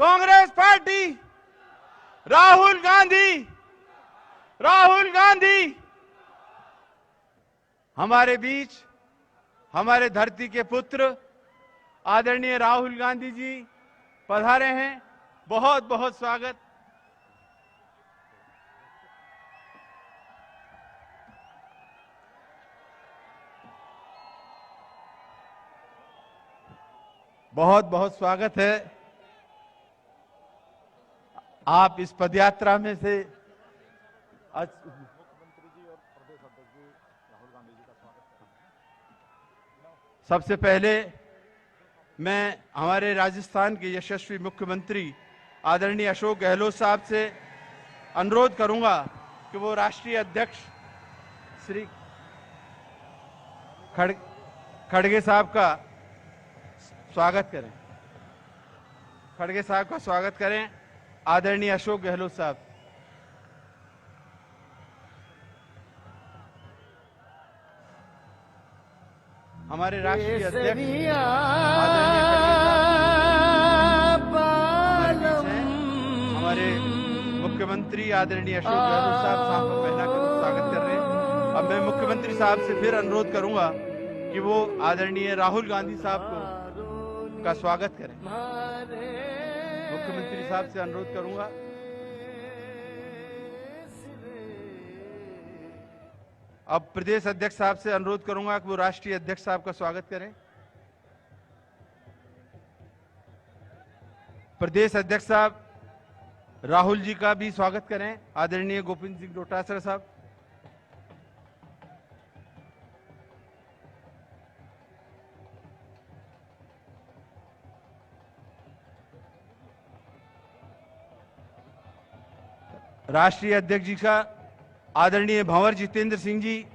Congress party, Rahul Gandhi, Rahul Gandhi. हमारे बीच हमारे धरती के पुत्र आदरणीय राहुल गांधी जी पधारे हैं। बहुत बहुत स्वागत। बहुत बहुत स्वागत है। आप इस पदयात्रा में से मुख्यमंत्री जी और प्रदेश अध्यक्ष जी राहुल गांधी जी का स्वागत करते हैं। सबसे पहले मैं हमारे राजस्थान के यशस्वी मुख्यमंत्री आदरणीय अशोक गहलोत साहब से अनुरोध करूंगा कि वो राष्ट्रीय अध्यक्ष श्री खड़गे साहब का स्वागत करें। खड़गे साहब का स्वागत करें। आदरणीय अशोक गहलोत साहब। हमारे राष्ट्रीय अध्यक्ष हमारे मुख्यमंत्री आदरणीय अशोक गहलोत साहब सांपों पहना कर स्वागत कर रहे हैं। अब मैं मुख्यमंत्री साहब से फिर अनुरोध करूंगा कि वो आदरणीय राहुल गांधी साहब का स्वागत करें। मुख्यमंत्री साहब से अनुरोध करूंगा। अब प्रदेश अध्यक्ष साहब से अनुरोध करूंगा कि वो राष्ट्रीय अध्यक्ष साहब का स्वागत करें। प्रदेश अध्यक्ष साहब राहुल जी का भी स्वागत करें। आदरणीय गोविंद सिंह डोटासरा साहब। राष्ट्रीय अध्यक्ष जी का आदरणीय भंवर जितेंद्र सिंह जी,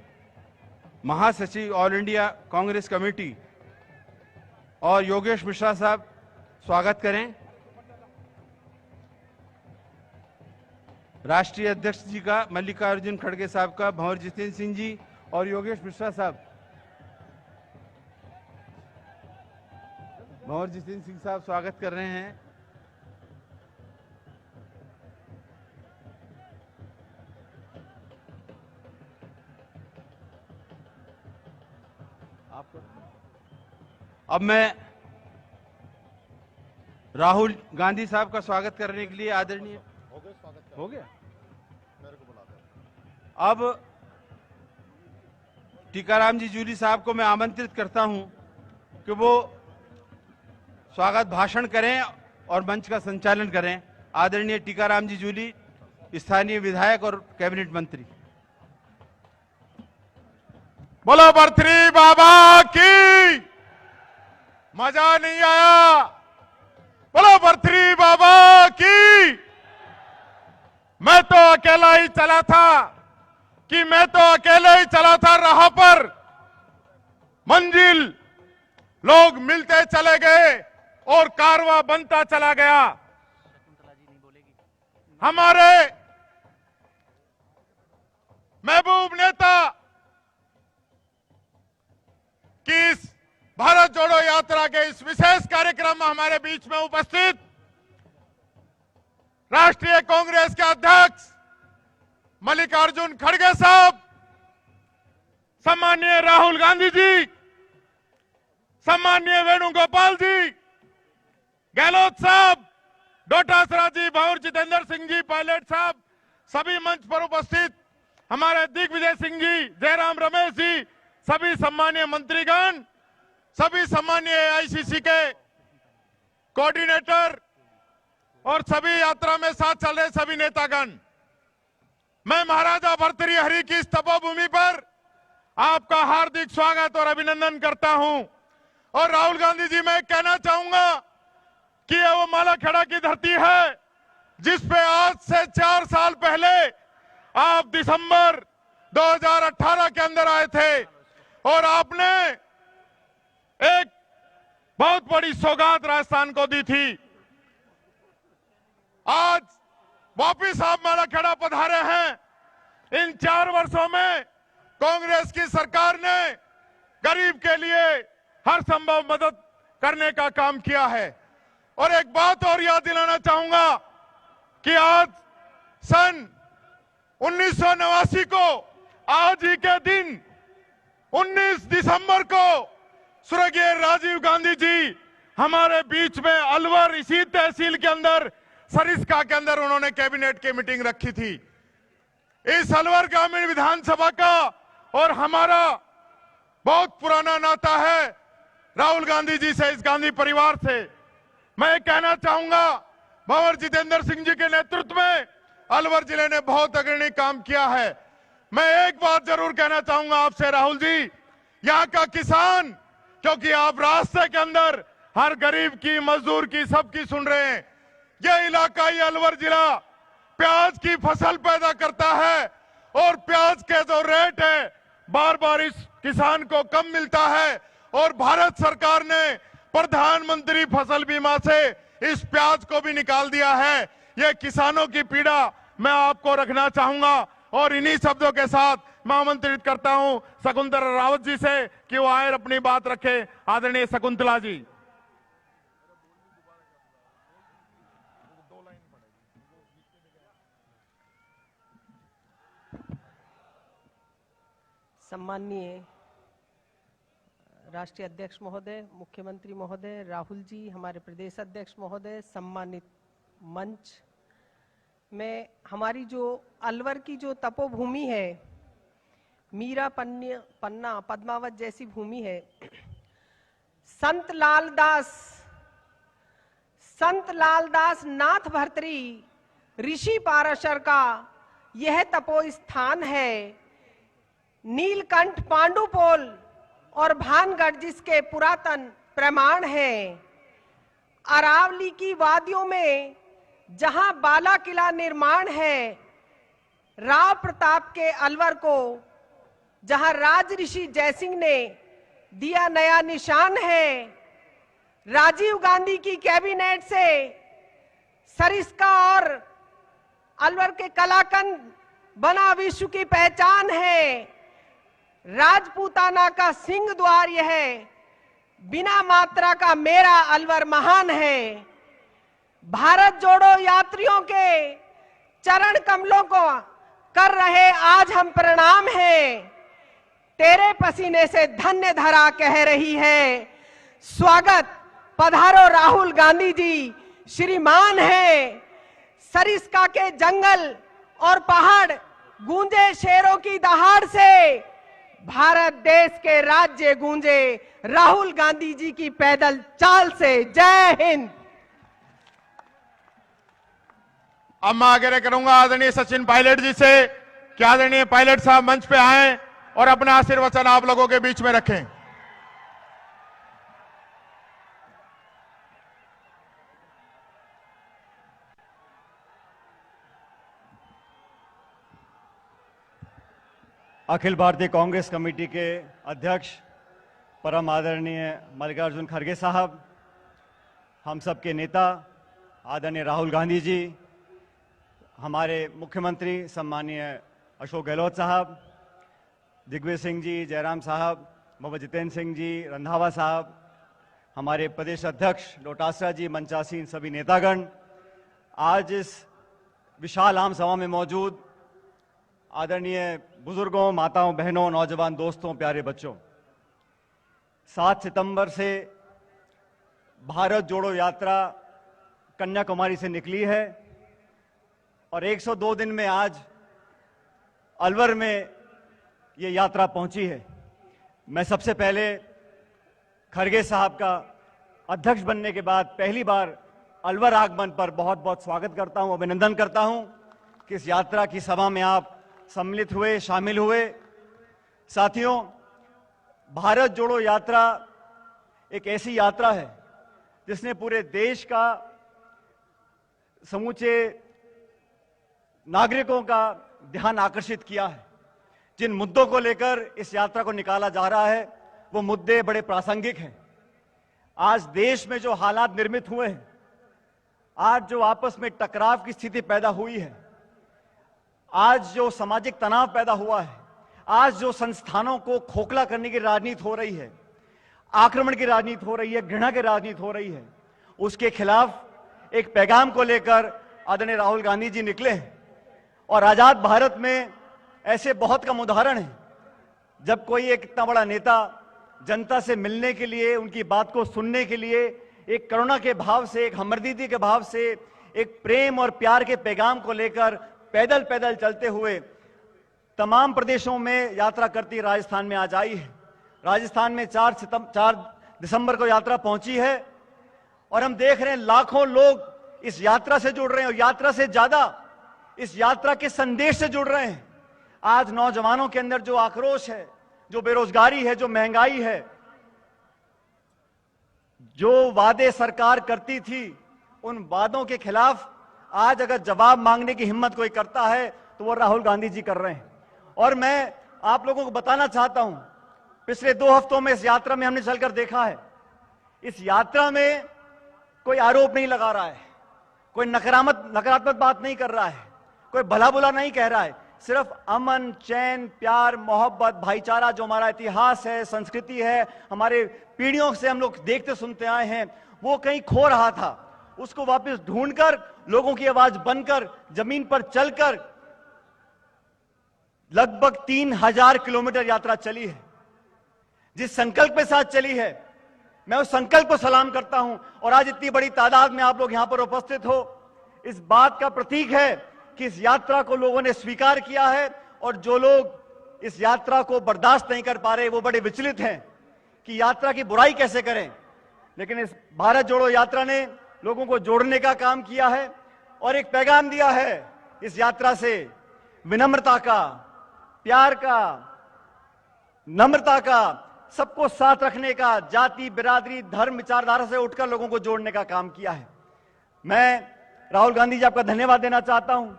महासचिव ऑल इंडिया कांग्रेस कमेटी, और योगेश मिश्रा साहब स्वागत करें। राष्ट्रीय अध्यक्ष जी का मल्लिकार्जुन खड़गे साहब का भंवर जितेंद्र सिंह जी और योगेश मिश्रा साहब। भंवर जितेंद्र सिंह साहब स्वागत कर रहे हैं। अब मैं राहुल गांधी साहब का स्वागत करने के लिए आदरणीय हो गया मेरे को बुला दो। अब टीकाराम जी जूली साहब को मैं आमंत्रित करता हूं कि वो स्वागत भाषण करें और मंच का संचालन करें। आदरणीय टीकाराम जी जूली, स्थानीय विधायक और कैबिनेट मंत्री। बोलो बर्थरी बाबा की। मजा नहीं आया। बोलो बर्थरी बाबा की। मैं तो अकेला ही चला था राह पर। मंजिल लोग मिलते चले गए और कारवां बनता चला गया। हमारे महबूब नेता की इस भारत जोड़ो यात्रा के इस विशेष कार्यक्रम में हमारे बीच में उपस्थित राष्ट्रीय कांग्रेस के अध्यक्ष मल्लिकार्जुन खड़गे साहब, सम्माननीय राहुल गांधी जी, सम्माननीय वेणुगोपाल जी, गहलोत साहब, डोटासरा जी, भंवर जितेंद्र सिंह जी, पायलट साहब, सभी मंच पर उपस्थित हमारे दिग्विजय सिंह जी, जयराम रमेश जी, सभी सम्मानीय मंत्रीगण, सभी सम्मानीय आईसीसी के कोऑर्डिनेटर और सभी यात्रा में साथ चल रहे सभी नेतागण, मैं महाराजा भर्तृहरि की इस तपोभूमि पर आपका हार्दिक स्वागत और अभिनंदन करता हूं। और राहुल गांधी जी, मैं कहना चाहूंगा कि ये वो मालाखेड़ा की धरती है जिस पे आज से 4 साल पहले आप दिसंबर 2018 के अंदर आए थे और आपने एक बहुत बड़ी सौगात राजस्थान को दी थी। आज वापिस आप मालाखेड़ा पधारे हैं। इन 4 वर्षों में कांग्रेस की सरकार ने गरीब के लिए हर संभव मदद करने का काम किया है और एक बात और याद दिलाना चाहूंगा कि आज सन 1989 को आज ही के दिन 19 दिसंबर को स्वर्गीय राजीव गांधी जी हमारे बीच में अलवर इसी तहसील के अंदर सरिस्का के अंदर उन्होंने कैबिनेट की मीटिंग रखी थी। इस अलवर ग्रामीण विधानसभा का और हमारा बहुत पुराना नाता है राहुल गांधी जी से, इस गांधी परिवार से। मैं कहना चाहूंगा भंवर जितेंद्र सिंह जी के नेतृत्व में अलवर जिले ने बहुत अग्रणी काम किया है। मैं एक बात जरूर कहना चाहूंगा आपसे राहुल जी, यहाँ का किसान, क्योंकि आप रास्ते के अंदर हर गरीब की, मजदूर की, सबकी सुन रहे हैं। यह इलाका, ये अलवर जिला प्याज की फसल पैदा करता है और प्याज के जो रेट है बार बार इस किसान को कम मिलता है और भारत सरकार ने प्रधानमंत्री फसल बीमा से इस प्याज को भी निकाल दिया है। ये किसानों की पीड़ा मैं आपको रखना चाहूंगा और इन्हीं शब्दों के साथ मैं आमंत्रित करता हूं शकुंतला रावत जी से कि वो आए और अपनी बात रखे। आदरणीय शकुंतला जी। सम्माननीय राष्ट्रीय अध्यक्ष महोदय, मुख्यमंत्री महोदय, राहुल जी, हमारे प्रदेश अध्यक्ष महोदय, सम्मानित मंच में, हमारी जो अलवर की जो तपोभूमि है, मीरा पन्ना पद्मावत जैसी भूमि है, संत लालदास नाथ भर्तरी ऋषि पाराशर का यह तपो स्थान है। नीलकंठ पांडुपोल और भानगढ़ जिसके पुरातन प्रमाण हैं। अरावली की वादियों में जहां बाला किला निर्माण है, राव प्रताप के अलवर को जहां राज ऋषि जयसिंह ने दिया नया निशान है। राजीव गांधी की कैबिनेट से सरिस्का और अलवर के कलाकंद बना विश्व की पहचान है। राजपूताना का सिंह द्वार यह है, बिना मात्रा का मेरा अलवर महान है। भारत जोड़ो यात्रियों के चरण कमलों को कर रहे आज हम प्रणाम हैं। तेरे पसीने से धन्य धरा कह रही है, स्वागत पधारो राहुल गांधी जी श्रीमान है। सरिस्का के जंगल और पहाड़ गूंजे शेरों की दहाड़ से, भारत देश के राज्य गूंजे राहुल गांधी जी की पैदल चाल से। जय हिंद। अब मैं आगे करूंगा आदरणीय सचिन पायलट जी से कि आदरणीय पायलट साहब मंच पे आए और अपना आशीर्वचन आप लोगों के बीच में रखें। अखिल भारतीय कांग्रेस कमेटी के अध्यक्ष परम आदरणीय मल्लिकार्जुन खड़गे साहब, हम सब के नेता आदरणीय राहुल गांधी जी, हमारे मुख्यमंत्री सम्मानीय अशोक गहलोत साहब, दिग्विजय सिंह जी, जयराम साहब, भंवर जितेंद्र सिंह जी, रंधावा साहब, हमारे प्रदेश अध्यक्ष डोटासरा जी, मंचासीन सभी नेतागण, आज इस विशाल आम सभा में मौजूद आदरणीय बुजुर्गों, माताओं, बहनों, नौजवान दोस्तों, प्यारे बच्चों, 7 सितंबर से भारत जोड़ो यात्रा कन्याकुमारी से निकली है और 102 दिन में आज अलवर में ये यात्रा पहुंची है। मैं सबसे पहले खड़गे साहब का अध्यक्ष बनने के बाद पहली बार अलवर आगमन पर बहुत बहुत स्वागत करता हूं, अभिनंदन करता हूं कि इस यात्रा की सभा में आप सम्मिलित हुए, शामिल हुए। साथियों, भारत जोड़ो यात्रा एक ऐसी यात्रा है जिसने पूरे देश का, समूचे नागरिकों का ध्यान आकर्षित किया है। जिन मुद्दों को लेकर इस यात्रा को निकाला जा रहा है वो मुद्दे बड़े प्रासंगिक हैं। आज देश में जो हालात निर्मित हुए हैं, आज जो आपस में टकराव की स्थिति पैदा हुई है, आज जो सामाजिक तनाव पैदा हुआ है, आज जो संस्थानों को खोखला करने की राजनीति हो रही है, आक्रमण की राजनीति हो रही है, घृणा की राजनीति हो रही है, उसके खिलाफ एक पैगाम को लेकर आदरणीय राहुल गांधी जी निकले हैं। और आजाद भारत में ऐसे बहुत कम उदाहरण हैं जब कोई एक इतना बड़ा नेता जनता से मिलने के लिए, उनकी बात को सुनने के लिए एक करुणा के भाव से, एक हमदर्दी के भाव से, एक प्रेम और प्यार के पैगाम को लेकर पैदल पैदल चलते हुए तमाम प्रदेशों में यात्रा करती राजस्थान में आज आई है। राजस्थान में 4 दिसंबर को यात्रा पहुंची है और हम देख रहे हैं लाखों लोग इस यात्रा से जुड़ रहे हैं और यात्रा से ज्यादा इस यात्रा के संदेश से जुड़ रहे हैं। आज नौजवानों के अंदर जो आक्रोश है, जो बेरोजगारी है, जो महंगाई है, जो वादे सरकार करती थी, उन वादों के खिलाफ आज अगर जवाब मांगने की हिम्मत कोई करता है तो वो राहुल गांधी जी कर रहे हैं। और मैं आप लोगों को बताना चाहता हूं, पिछले 2 हफ्तों में इस यात्रा में हमने चलकर देखा है, इस यात्रा में कोई आरोप नहीं लगा रहा है, कोई नकारात्मक बात नहीं कर रहा है, कोई भला बुरा नहीं कह रहा है। सिर्फ अमन, चैन, प्यार, मोहब्बत, भाईचारा जो हमारा इतिहास है, संस्कृति है, हमारे पीढ़ियों से हम लोग देखते सुनते आए हैं, वो कहीं खो रहा था। उसको वापस ढूंढकर, लोगों की आवाज बनकर, जमीन पर चलकर लगभग 3000 किलोमीटर यात्रा चली है। जिस संकल्प के साथ चली है, मैं उस संकल्प को सलाम करता हूं। और आज इतनी बड़ी तादाद में आप लोग यहां पर उपस्थित हो, इस बात का प्रतीक है कि इस यात्रा को लोगों ने स्वीकार किया है। और जो लोग इस यात्रा को बर्दाश्त नहीं कर पा रहे, वो बड़े विचलित हैं कि यात्रा की बुराई कैसे करें। लेकिन इस भारत जोड़ो यात्रा ने लोगों को जोड़ने का काम किया है और एक पैगाम दिया है इस यात्रा से, विनम्रता का, प्यार का, नम्रता का, सबको साथ रखने का, जाति, बिरादरी, धर्म, विचारधारा से उठकर लोगों को जोड़ने का काम किया है। मैं राहुल गांधी जी आपका धन्यवाद देना चाहता हूं।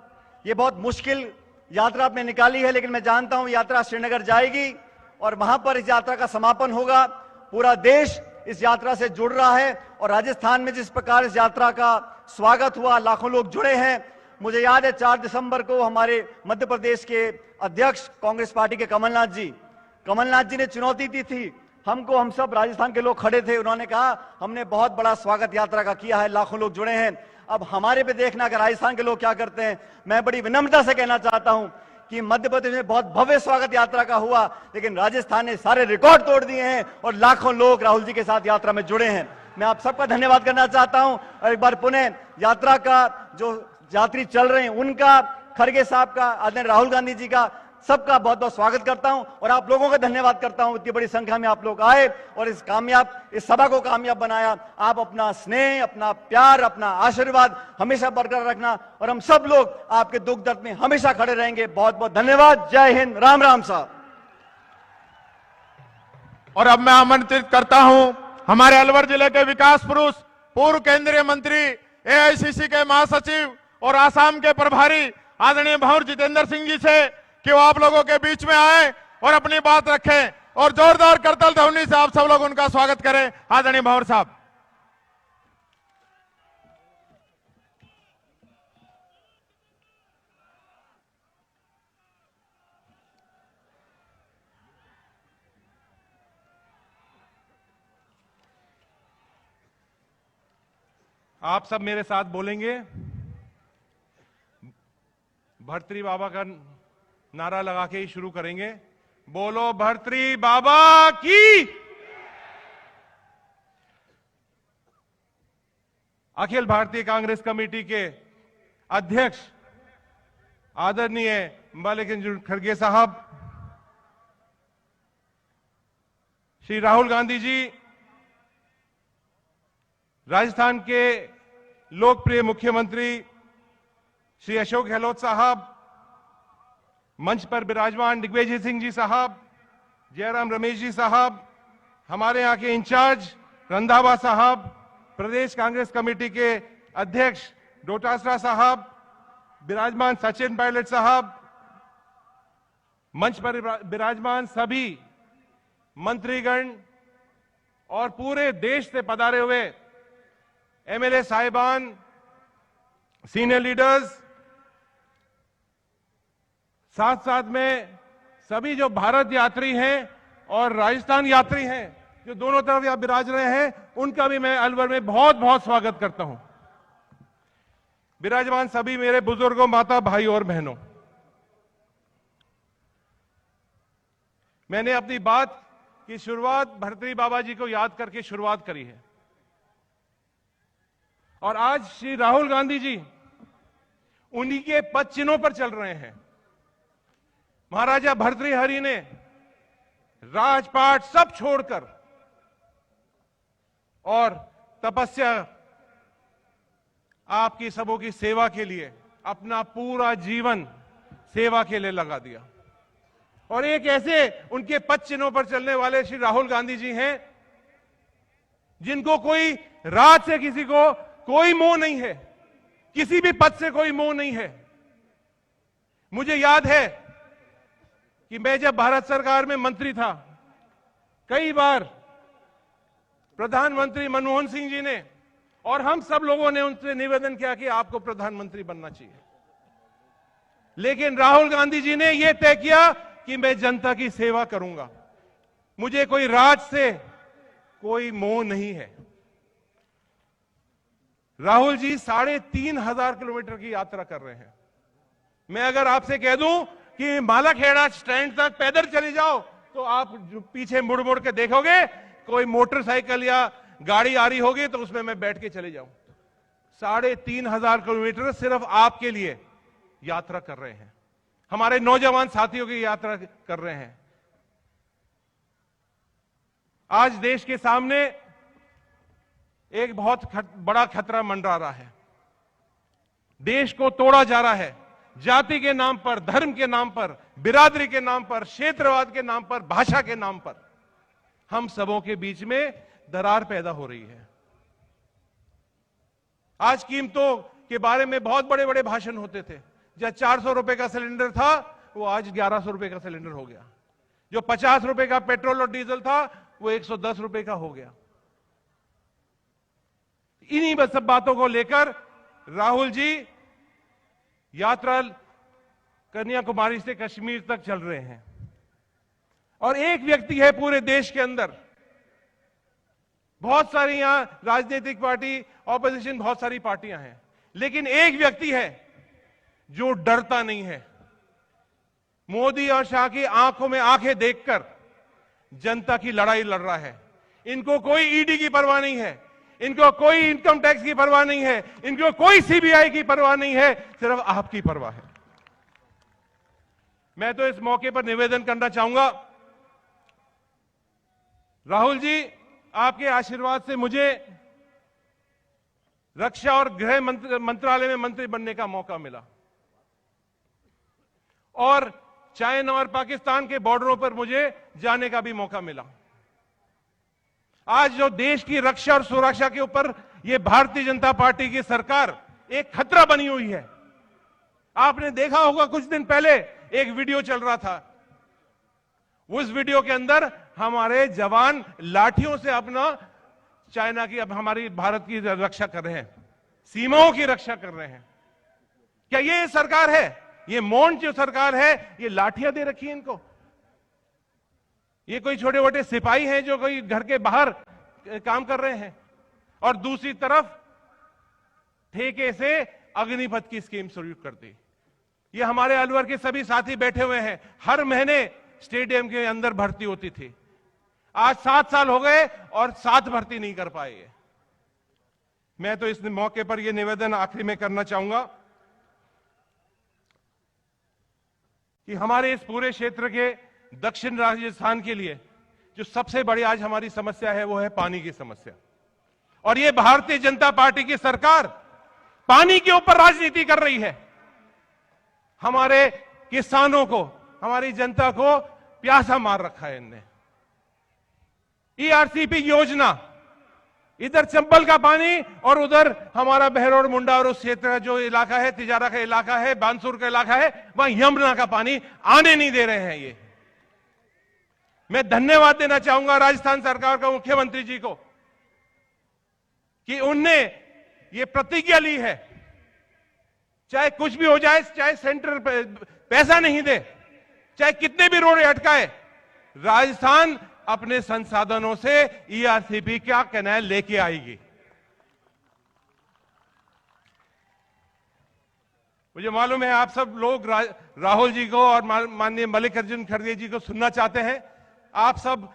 ये बहुत मुश्किल यात्रा आपने निकाली है, लेकिन मैं जानता हूं यात्रा श्रीनगर जाएगी और वहां पर इस यात्रा का समापन होगा। पूरा देश इस यात्रा से जुड़ रहा है और राजस्थान में जिस प्रकार इस यात्रा का स्वागत हुआ, लाखों लोग जुड़े हैं। मुझे याद है 4 दिसंबर को हमारे मध्य प्रदेश के अध्यक्ष कांग्रेस पार्टी के कमलनाथ जी ने चुनौती दी थी हमको। हम सब राजस्थान के लोग खड़े थे, उन्होंने कहा हमने बहुत बड़ा स्वागत यात्रा का किया है, लाखों लोग जुड़े हैं। अब हमारे पे देखना कि राजस्थान के लोग क्या करते हैं। मैं बड़ी विनम्रता से कहना चाहता हूं कि मध्य प्रदेश में बहुत भव्य स्वागत यात्रा का हुआ, लेकिन राजस्थान ने सारे रिकॉर्ड तोड़ दिए हैं और लाखों लोग राहुल जी के साथ यात्रा में जुड़े हैं। मैं आप सबका धन्यवाद करना चाहता हूं और एक बार पुनः यात्रा का जो यात्री चल रहे हैं उनका, खड़गे साहब का, आदरणीय राहुल गांधी जी का, सबका बहुत बहुत स्वागत करता हूं और आप लोगों का धन्यवाद करता हूं। इतनी बड़ी संख्या में आप लोग आए और इस सभा को कामयाब बनाया। आप अपना स्नेह, अपना प्यार, अपना आशीर्वाद हमेशा बरकरार रखना और हम सब लोग आपके दुख दर्द में हमेशा खड़े रहेंगे। बहुत बहुत धन्यवाद। जय हिंद। राम राम साहब। और अब मैं आमंत्रित करता हूं हमारे अलवर जिले के विकास पुरुष, पूर्व केंद्रीय मंत्री, एआईसीसी के महासचिव और आसाम के प्रभारी आदरणीय भंवर जितेंद्र सिंह जी से कि वो आप लोगों के बीच में आए और अपनी बात रखें और जोरदार करताल ध्वनि से आप सब लोग उनका स्वागत करें। आदरणीय भंवर साहब। आप सब मेरे साथ बोलेंगे, भर्तृहरि बाबा का नारा लगा के ही शुरू करेंगे। बोलो भर्तृहरि बाबा की। अखिल भारतीय कांग्रेस कमेटी के अध्यक्ष आदरणीय मल्लिकार्जुन खड़गे साहब, श्री राहुल गांधी जी, राजस्थान के लोकप्रिय मुख्यमंत्री श्री अशोक गहलोत साहब, मंच पर विराजमान दिग्विजय सिंह जी साहब, जयराम रमेश जी साहब, हमारे यहाँ के इंचार्ज रंधावा साहब, प्रदेश कांग्रेस कमेटी के अध्यक्ष डोटासरा साहब, विराजमान सचिन पायलट साहब, मंच पर विराजमान सभी मंत्रीगण और पूरे देश से पधारे हुए एमएलए साहिबान, सीनियर लीडर्स, साथ साथ में सभी जो भारत यात्री हैं और राजस्थान यात्री हैं जो दोनों तरफ यहां विराज रहे हैं, उनका भी मैं अलवर में बहुत बहुत स्वागत करता हूं। विराजमान सभी मेरे बुजुर्गों, माता, भाई और बहनों, मैंने अपनी बात की शुरुआत भर्तृहरि बाबा जी को याद करके शुरुआत करी है। और आज श्री राहुल गांधी जी उन्हीं के पद चिन्हों पर चल रहे हैं। महाराजा भर्तृहरि ने राजपाट सब छोड़कर और तपस्या, आपकी सबों की सेवा के लिए अपना पूरा जीवन सेवा के लिए लगा दिया। और एक ऐसे उनके पद चिन्हों पर चलने वाले श्री राहुल गांधी जी हैं जिनको कोई राज से किसी को कोई मोह नहीं है, किसी भी पद से कोई मोह नहीं है। मुझे याद है कि मैं जब भारत सरकार में मंत्री था, कई बार प्रधानमंत्री मनमोहन सिंह जी ने और हम सब लोगों ने उनसे निवेदन किया कि आपको प्रधानमंत्री बनना चाहिए। लेकिन राहुल गांधी जी ने यह तय किया कि मैं जनता की सेवा करूंगा, मुझे कोई राज से कोई मोह नहीं है। राहुल जी 3,500 किलोमीटर की यात्रा कर रहे हैं। मैं अगर आपसे कह दूं कि मालाखेड़ा स्टैंड तक पैदल चले जाओ, तो आप पीछे मुड़ मुड़ के देखोगे कोई मोटरसाइकिल या गाड़ी आ रही होगी, तो उसमें मैं बैठ के चले जाऊं। 3,500 किलोमीटर सिर्फ आपके लिए यात्रा कर रहे हैं, हमारे नौजवान साथियों की यात्रा कर रहे हैं। आज देश के सामने एक बहुत बड़ा खतरा मंडरा रहा है। देश को तोड़ा जा रहा है, जाति के नाम पर, धर्म के नाम पर, बिरादरी के नाम पर, क्षेत्रवाद के नाम पर, भाषा के नाम पर हम सबों के बीच में दरार पैदा हो रही है। आज कीमतों के बारे में बहुत बड़े बड़े भाषण होते थे। जब 400 रुपए का सिलेंडर था, वो आज 1100 रुपए का सिलेंडर हो गया। जो 50 रुपए का पेट्रोल और डीजल था, वो 110 रुपए का हो गया। इन्हीं सब बातों को लेकर राहुल जी यात्रा कन्याकुमारी से कश्मीर तक चल रहे हैं। और एक व्यक्ति है पूरे देश के अंदर, बहुत सारी यहां राजनीतिक पार्टी, ऑपोजिशन, बहुत सारी पार्टियां हैं, लेकिन एक व्यक्ति है जो डरता नहीं है। मोदी और शाह की आंखों में आंखें देखकर जनता की लड़ाई लड़ रहा है। इनको कोई ईडी की परवाह नहीं है, इनको कोई इनकम टैक्स की परवाह नहीं है, इनको कोई सीबीआई की परवाह नहीं है, सिर्फ आपकी परवाह है। मैं तो इस मौके पर निवेदन करना चाहूंगा, राहुल जी, आपके आशीर्वाद से मुझे रक्षा और गृह मंत्रालय में मंत्री बनने का मौका मिला और चाइना और पाकिस्तान के बॉर्डरों पर मुझे जाने का भी मौका मिला। आज जो देश की रक्षा और सुरक्षा के ऊपर ये भारतीय जनता पार्टी की सरकार एक खतरा बनी हुई है। आपने देखा होगा कुछ दिन पहले एक वीडियो चल रहा था, उस वीडियो के अंदर हमारे जवान लाठियों से अपना चाइना की, अब हमारी भारत की रक्षा कर रहे हैं, सीमाओं की रक्षा कर रहे हैं। क्या ये सरकार है? ये मौन जो सरकार है, ये लाठियां दे रखी है इनको? ये कोई छोटे मोटे सिपाही हैं जो कोई घर के बाहर काम कर रहे हैं? और दूसरी तरफ ठेके से अग्निपथ की स्कीम शुरू कर दी। ये हमारे अलवर के सभी साथी बैठे हुए हैं, हर महीने स्टेडियम के अंदर भर्ती होती थी। आज 7 साल हो गए और 7 भर्ती नहीं कर पाए। मैं तो इस मौके पर यह निवेदन आखिरी में करना चाहूंगा कि हमारे इस पूरे क्षेत्र के दक्षिण राजस्थान के लिए जो सबसे बड़ी आज हमारी समस्या है, वो है पानी की समस्या। और ये भारतीय जनता पार्टी की सरकार पानी के ऊपर राजनीति कर रही है। हमारे किसानों को, हमारी जनता को प्यासा मार रखा है इनने। ईआरसीपी योजना, इधर चंबल का पानी और उधर हमारा बहरौर मुंडा और उस क्षेत्र का जो इलाका है, तिजारा का इलाका है, बानसूर का इलाका है, वहां यमुना का पानी आने नहीं दे रहे हैं। ये मैं धन्यवाद देना चाहूंगा राजस्थान सरकार का, मुख्यमंत्री जी को, कि उनने ये प्रतिज्ञा ली है, चाहे कुछ भी हो जाए, चाहे सेंटर पैसा नहीं दे, चाहे कितने भी रोड अटकाए, राजस्थान अपने संसाधनों से ईआरसीपी का कैनाल लेके आएगी। मुझे मालूम है आप सब लोग राहुल जी को और माननीय मल्लिकार्जुन खड़गे जी को सुनना चाहते हैं। आप सब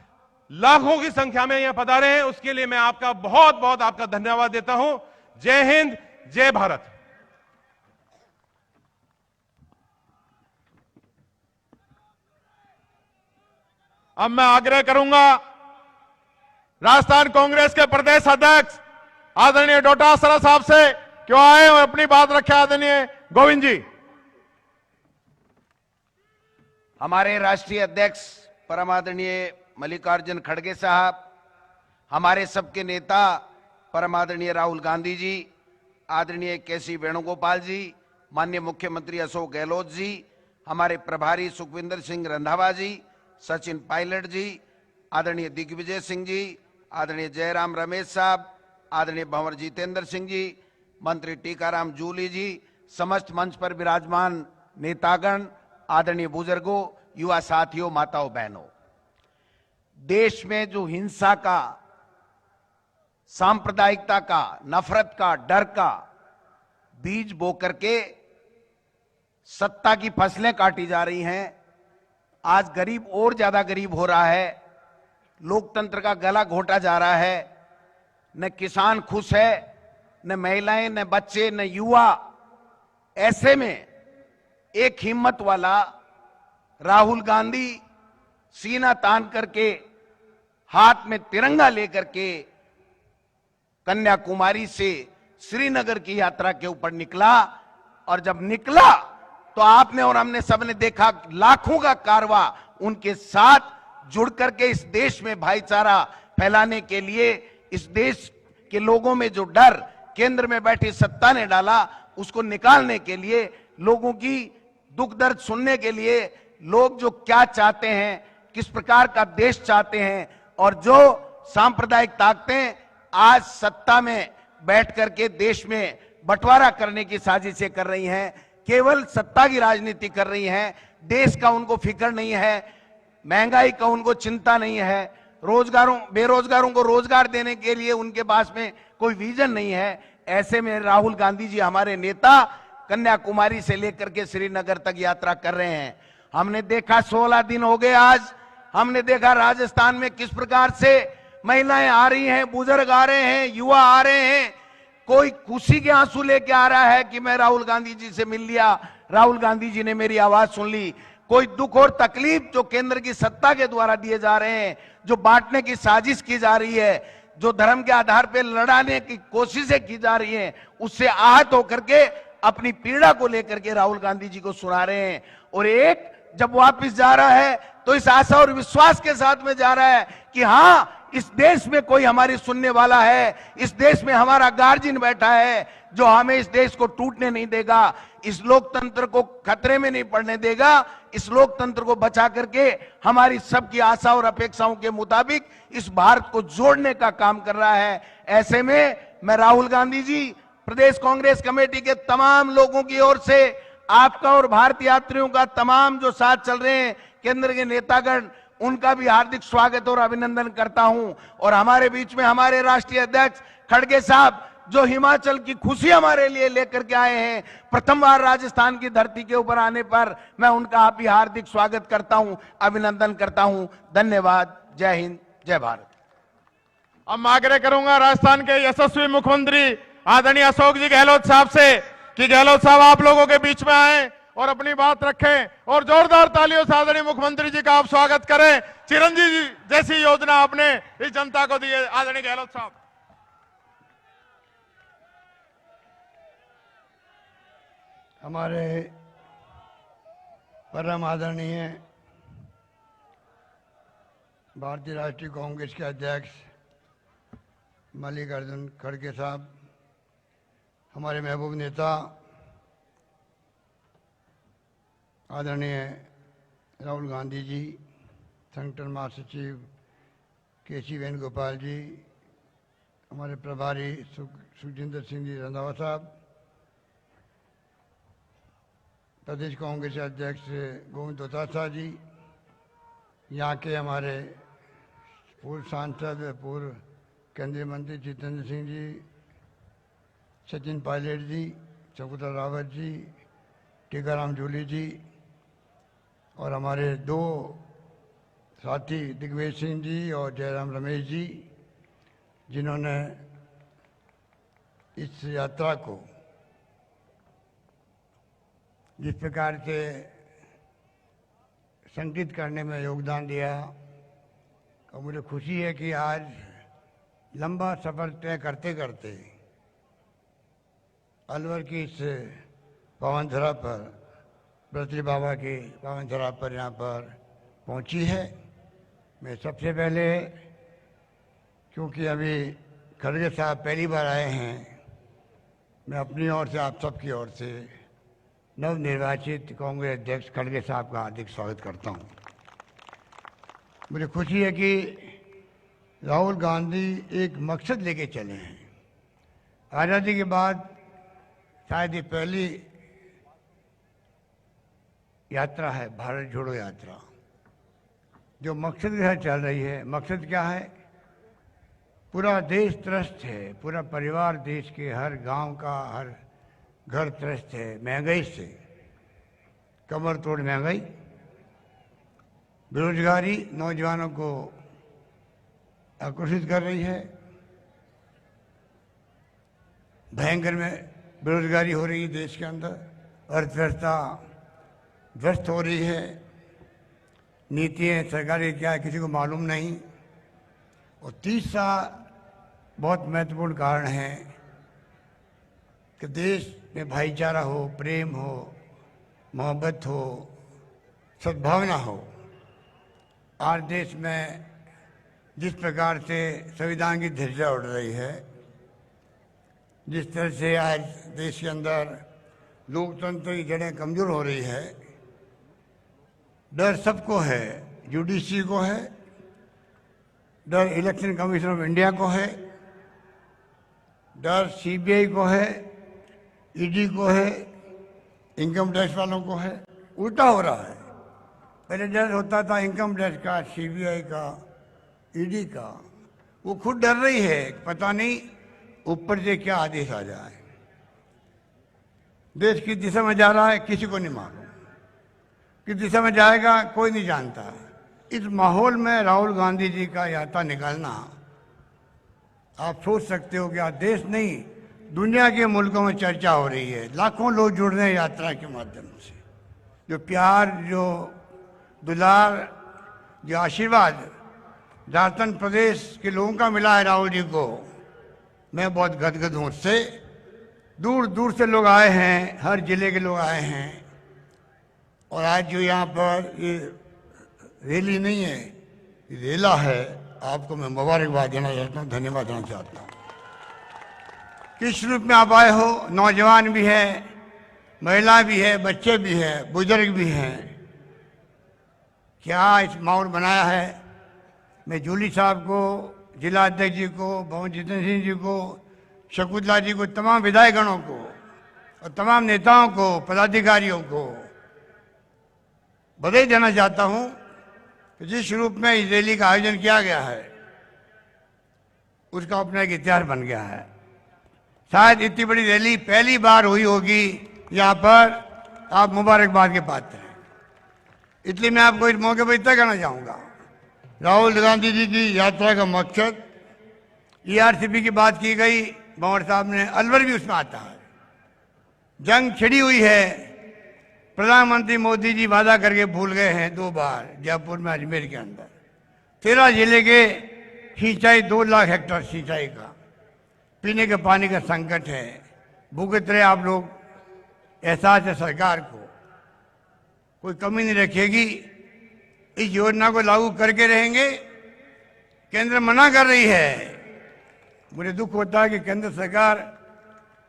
लाखों की संख्या में यहां पधारे हैं, उसके लिए मैं आपका बहुत बहुत आपका धन्यवाद देता हूं। जय हिंद, जय भारत। अब मैं आग्रह करूंगा राजस्थान कांग्रेस के प्रदेश अध्यक्ष आदरणीय डोटासरा साहब से क्यों आए और अपनी बात रखे। आदरणीय गोविंद जी। हमारे राष्ट्रीय अध्यक्ष परम आदरणीय मल्लिकार्जुन खड़गे साहब, हमारे सबके नेता परम आदरणीय राहुल गांधी जी, आदरणीय केसी वेणुगोपाल जी, माननीय मुख्यमंत्री अशोक गहलोत जी, हमारे प्रभारी सुखविंदर सिंह रंधावा जी, सचिन पायलट जी, आदरणीय दिग्विजय सिंह जी, आदरणीय जयराम रमेश साहब, आदरणीय भंवर जितेंद्र सिंह जी, मंत्री टीकाराम जूली जी, समस्त मंच पर विराजमान नेतागण, आदरणीय बुजुर्गों, युवा साथियों, माताओं बहनों, देश में जो हिंसा का, सांप्रदायिकता का, नफरत का, डर का बीज बो करके सत्ता की फसलें काटी जा रही हैं, आज गरीब और ज्यादा गरीब हो रहा है, लोकतंत्र का गला घोटा जा रहा है, न किसान खुश है, न महिलाएं, न बच्चे, न युवा। ऐसे में एक हिम्मत वाला राहुल गांधी सीना तान करके, हाथ में तिरंगा लेकर के कन्याकुमारी से श्रीनगर की यात्रा के ऊपर निकला, और जब निकला तो आपने और हमने सबने देखा लाखों का कारवां उनके साथ जुड़ करके इस देश में भाईचारा फैलाने के लिए, इस देश के लोगों में जो डर केंद्र में बैठी सत्ता ने डाला उसको निकालने के लिए, लोगों की दुख दर्द सुनने के लिए, लोग जो क्या चाहते हैं, किस प्रकार का देश चाहते हैं, और जो सांप्रदायिक ताकतें आज सत्ता में बैठ करके देश में बंटवारा करने की साजिशें कर रही हैं, केवल सत्ता की राजनीति कर रही हैं, देश का उनको फिक्र नहीं है, महंगाई का उनको चिंता नहीं है, बेरोजगारों को रोजगार देने के लिए उनके पास में कोई विजन नहीं है। ऐसे में राहुल गांधी जी हमारे नेता कन्याकुमारी से लेकर के श्रीनगर तक यात्रा कर रहे हैं। हमने देखा 16 दिन हो गए आज, हमने देखा राजस्थान में किस प्रकार से महिलाएं आ रही हैं, बुजुर्ग आ रहे हैं, युवा आ रहे हैं, कोई खुशी के आंसू लेके आ रहा है कि मैं राहुल गांधी जी से मिल लिया, राहुल गांधी जी ने मेरी आवाज सुन ली। कोई दुख और तकलीफ जो केंद्र की सत्ता के द्वारा दिए जा रहे हैं, जो बांटने की साजिश की जा रही है, जो धर्म के आधार पर लड़ाने की कोशिशें की जा रही हैं, उससे आहत होकर के अपनी पीड़ा को लेकर के राहुल गांधी जी को सुना रहे हैं। और एक जब वापस जा रहा है तो इस आशा और विश्वास के साथ में जा रहा है कि हां, इस देश में कोई हमारी सुनने वाला है, इस देश में हमारा गार्जियन बैठा है जो हमें इस देश को टूटने नहीं देगा, इस लोकतंत्र को खतरे में नहीं पड़ने देगा, इस लोकतंत्र को बचा करके हमारी सबकी आशा और अपेक्षाओं के मुताबिक इस भारत को जोड़ने का काम कर रहा है। ऐसे में मैं राहुल गांधी जी, प्रदेश कांग्रेस कमेटी के तमाम लोगों की ओर से आपका और भारतीय यात्रियों का तमाम जो साथ चल रहे हैं केंद्र के नेतागण, उनका भी हार्दिक स्वागत और अभिनंदन करता हूं। और हमारे बीच में हमारे राष्ट्रीय अध्यक्ष खड़गे साहब जो हिमाचल की खुशी हमारे लिए लेकर के आए हैं, प्रथम बार राजस्थान की धरती के ऊपर आने पर मैं उनका भी हार्दिक स्वागत करता हूं, अभिनंदन करता हूं। धन्यवाद। जय हिंद, जय भारत। अब मैं आग्रह करूंगा राजस्थान के यशस्वी मुख्यमंत्री आदरणीय अशोक जी गहलोत साहब से कि गहलोत साहब आप लोगों के बीच में आए और अपनी बात रखें और जोरदार तालियों से आदरणीय मुख्यमंत्री जी का आप स्वागत करें। चिरंजीवी जैसी योजना आपने इस जनता को दी है। आदरणीय गहलोत साहब। हमारे परम आदरणीय भारतीय राष्ट्रीय कांग्रेस के अध्यक्ष मल्लिकार्जुन खड़गे साहब, हमारे महबूब नेता आदरणीय राहुल गांधी जी, संगठन महासचिव केसी वेणुगोपाल जी, हमारे प्रभारी सुखजिंदर सिंह जी रंधावा साहब, प्रदेश कांग्रेस के अध्यक्ष गोविंद डोटासरा जी, यहाँ के हमारे पूर्व सांसद पूर्व केंद्रीय मंत्री जितेंद्र सिंह जी, सचिन पायलट जी, शकुंतला रावत जी, टीकाराम जूली जी और हमारे दो साथी दिग्विजय सिंह जी और जयराम रमेश जी, जिन्होंने इस यात्रा को जिस प्रकार से संगठित करने में योगदान दिया। और मुझे खुशी है कि आज लंबा सफर तय करते करते अलवर की इस पावन धरा पर, ब्रतली बाबा की पावन धरा पर यहाँ पर पहुँची है। मैं सबसे पहले, क्योंकि अभी खड़गे साहब पहली बार आए हैं, मैं अपनी ओर से आप सबकी ओर से नवनिर्वाचित कांग्रेस अध्यक्ष खड़गे साहब का हार्दिक स्वागत करता हूँ। मुझे खुशी है कि राहुल गांधी एक मकसद लेके चले हैं। आज़ादी के बाद शायद ये पहली यात्रा है, भारत जोड़ो यात्रा, जो मकसद के साथ चल रही है। मकसद क्या है? पूरा देश त्रस्त है, पूरा परिवार देश के हर गांव का, हर घर त्रस्त है महंगाई से, कमर तोड़ महंगाई, बेरोजगारी नौजवानों को आकर्षित कर रही है, भयंकर में बेरोजगारी हो रही है देश के अंदर, अर्थव्यवस्था ध्वस्त हो रही है, नीतियाँ सरकारी क्या है किसी को मालूम नहीं। और तीसरा बहुत महत्वपूर्ण कारण है कि देश में भाईचारा हो, प्रेम हो, मोहब्बत हो, सद्भावना हो। आज देश में जिस प्रकार से संविधान की ध्वजा उड़ रही है, जिस तरह से आज देश के अंदर लोकतंत्र की जड़ें कमजोर हो रही है, डर सबको है, जुडिशरी को है, डर इलेक्शन कमीशन ऑफ इंडिया को है, डर सीबीआई को है, ईडी को है, इनकम टैक्स वालों को है। उल्टा हो रहा है। पहले डर होता था इनकम टैक्स का, सीबीआई का, ईडी का। वो खुद डर रही है, पता नहीं ऊपर से क्या आदेश आ जाए। देश किस दिशा में जा रहा है किसी को नहीं मालूम, किस दिशा में जाएगा कोई नहीं जानता। इस माहौल में राहुल गांधी जी का यात्रा निकालना, आप सोच सकते हो कि आज देश नहीं दुनिया के मुल्कों में चर्चा हो रही है। लाखों लोग जुड़ रहे हैं यात्रा के माध्यम से। जो प्यार, जो दुलार, जो आशीर्वाद झारखंड प्रदेश के लोगों का मिला है राहुल जी को, मैं बहुत गदगद हूँ उससे। दूर दूर से लोग आए हैं, हर जिले के लोग आए हैं। और आज जो यहाँ पर ये रैली नहीं है, ये रेला है, आपको मैं मुबारकबाद देना चाहता हूँ, धन्यवाद देना चाहता हूँ। किस रूप में आप आए हो? नौजवान भी है, महिला भी है, बच्चे भी हैं, बुजुर्ग भी हैं। क्या इस माहौल बनाया है? मैं जूली साहब को, जिला अध्यक्ष जी को, भवन जितेंद्र सिंह जी को, शकुंतला जी को, तमाम विधायकगणों को और तमाम नेताओं को, पदाधिकारियों को बधाई देना चाहता हूं कि जिस रूप में इस रैली का आयोजन किया गया है उसका अपना एक इतिहास बन गया है। शायद इतनी बड़ी रैली पहली बार हुई होगी यहाँ पर। आप मुबारकबाद के पात्र हैं। इसलिए मैं आपको इस मौके पर इतना कहना चाहूँगा, राहुल गांधी जी की यात्रा का मकसद, ईआरसीपी की बात की गई, भंवर साहब ने, अलवर भी उसमें आता है। जंग छिड़ी हुई है। प्रधानमंत्री मोदी जी वादा करके भूल गए हैं 2 बार, जयपुर में, अजमेर के अंदर 13 जिले के सिंचाई, 2 लाख हेक्टेयर सिंचाई का, पीने के पानी का संकट है। भुगत रहे आप लोग। एहसास है सरकार को, कोई कमी नहीं रखेगी। इस योजना को लागू करके रहेंगे। केंद्र मना कर रही है। मुझे दुख होता है कि केंद्र सरकार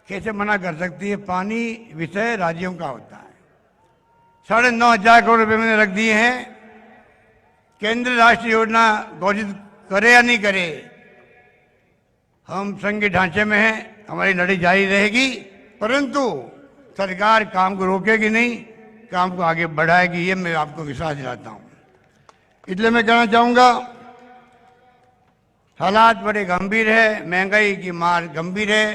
कैसे मना कर सकती है। पानी विषय राज्यों का होता है। 9,500 करोड़ रुपए मैंने रख दिए हैं। केंद्र राष्ट्रीय योजना घोषित करे या नहीं करे, हम संघ के ढांचे में हैं, हमारी लड़ाई जारी रहेगी। परंतु सरकार काम को रोकेगी नहीं, काम को आगे बढ़ाएगी, ये मैं आपको विश्वास दिलाता हूं। इसलिए मैं कहना चाहूंगा हालात बड़े गंभीर है, महंगाई की मार गंभीर है।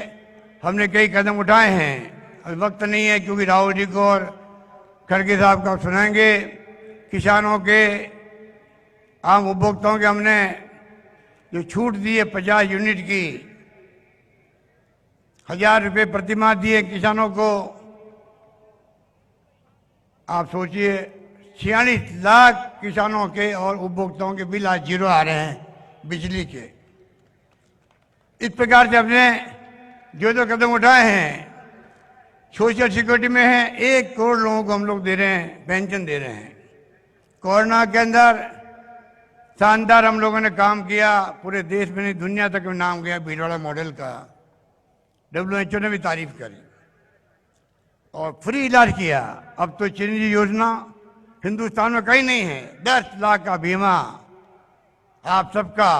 हमने कई कदम उठाए हैं, अभी वक्त नहीं है क्योंकि राहुल जी को और खड़गे साहब का सुनाएंगे। किसानों के, आम उपभोक्ताओं के हमने जो छूट दी है 50 यूनिट की, 1000 रुपये प्रतिमाह दिए किसानों को। आप सोचिए 46 लाख किसानों के और उपभोक्ताओं के बिल आज जीरो आ रहे हैं बिजली के। इस प्रकार से हमने जो कदम उठाए हैं, सोशल सिक्योरिटी में है 1 करोड़ लोगों को हम लोग दे रहे हैं, पेंशन दे रहे हैं। कोरोना के अंदर शानदार हम लोगों ने काम किया, पूरे देश में नहीं दुनिया तक में नाम गया भीलवाड़ा मॉडल का, WHO ने भी तारीफ करी। और फ्री इलाज किया। अब तो चिरंजीवी योजना हिंदुस्तान में कहीं नहीं है, 10 लाख का बीमा आप सबका,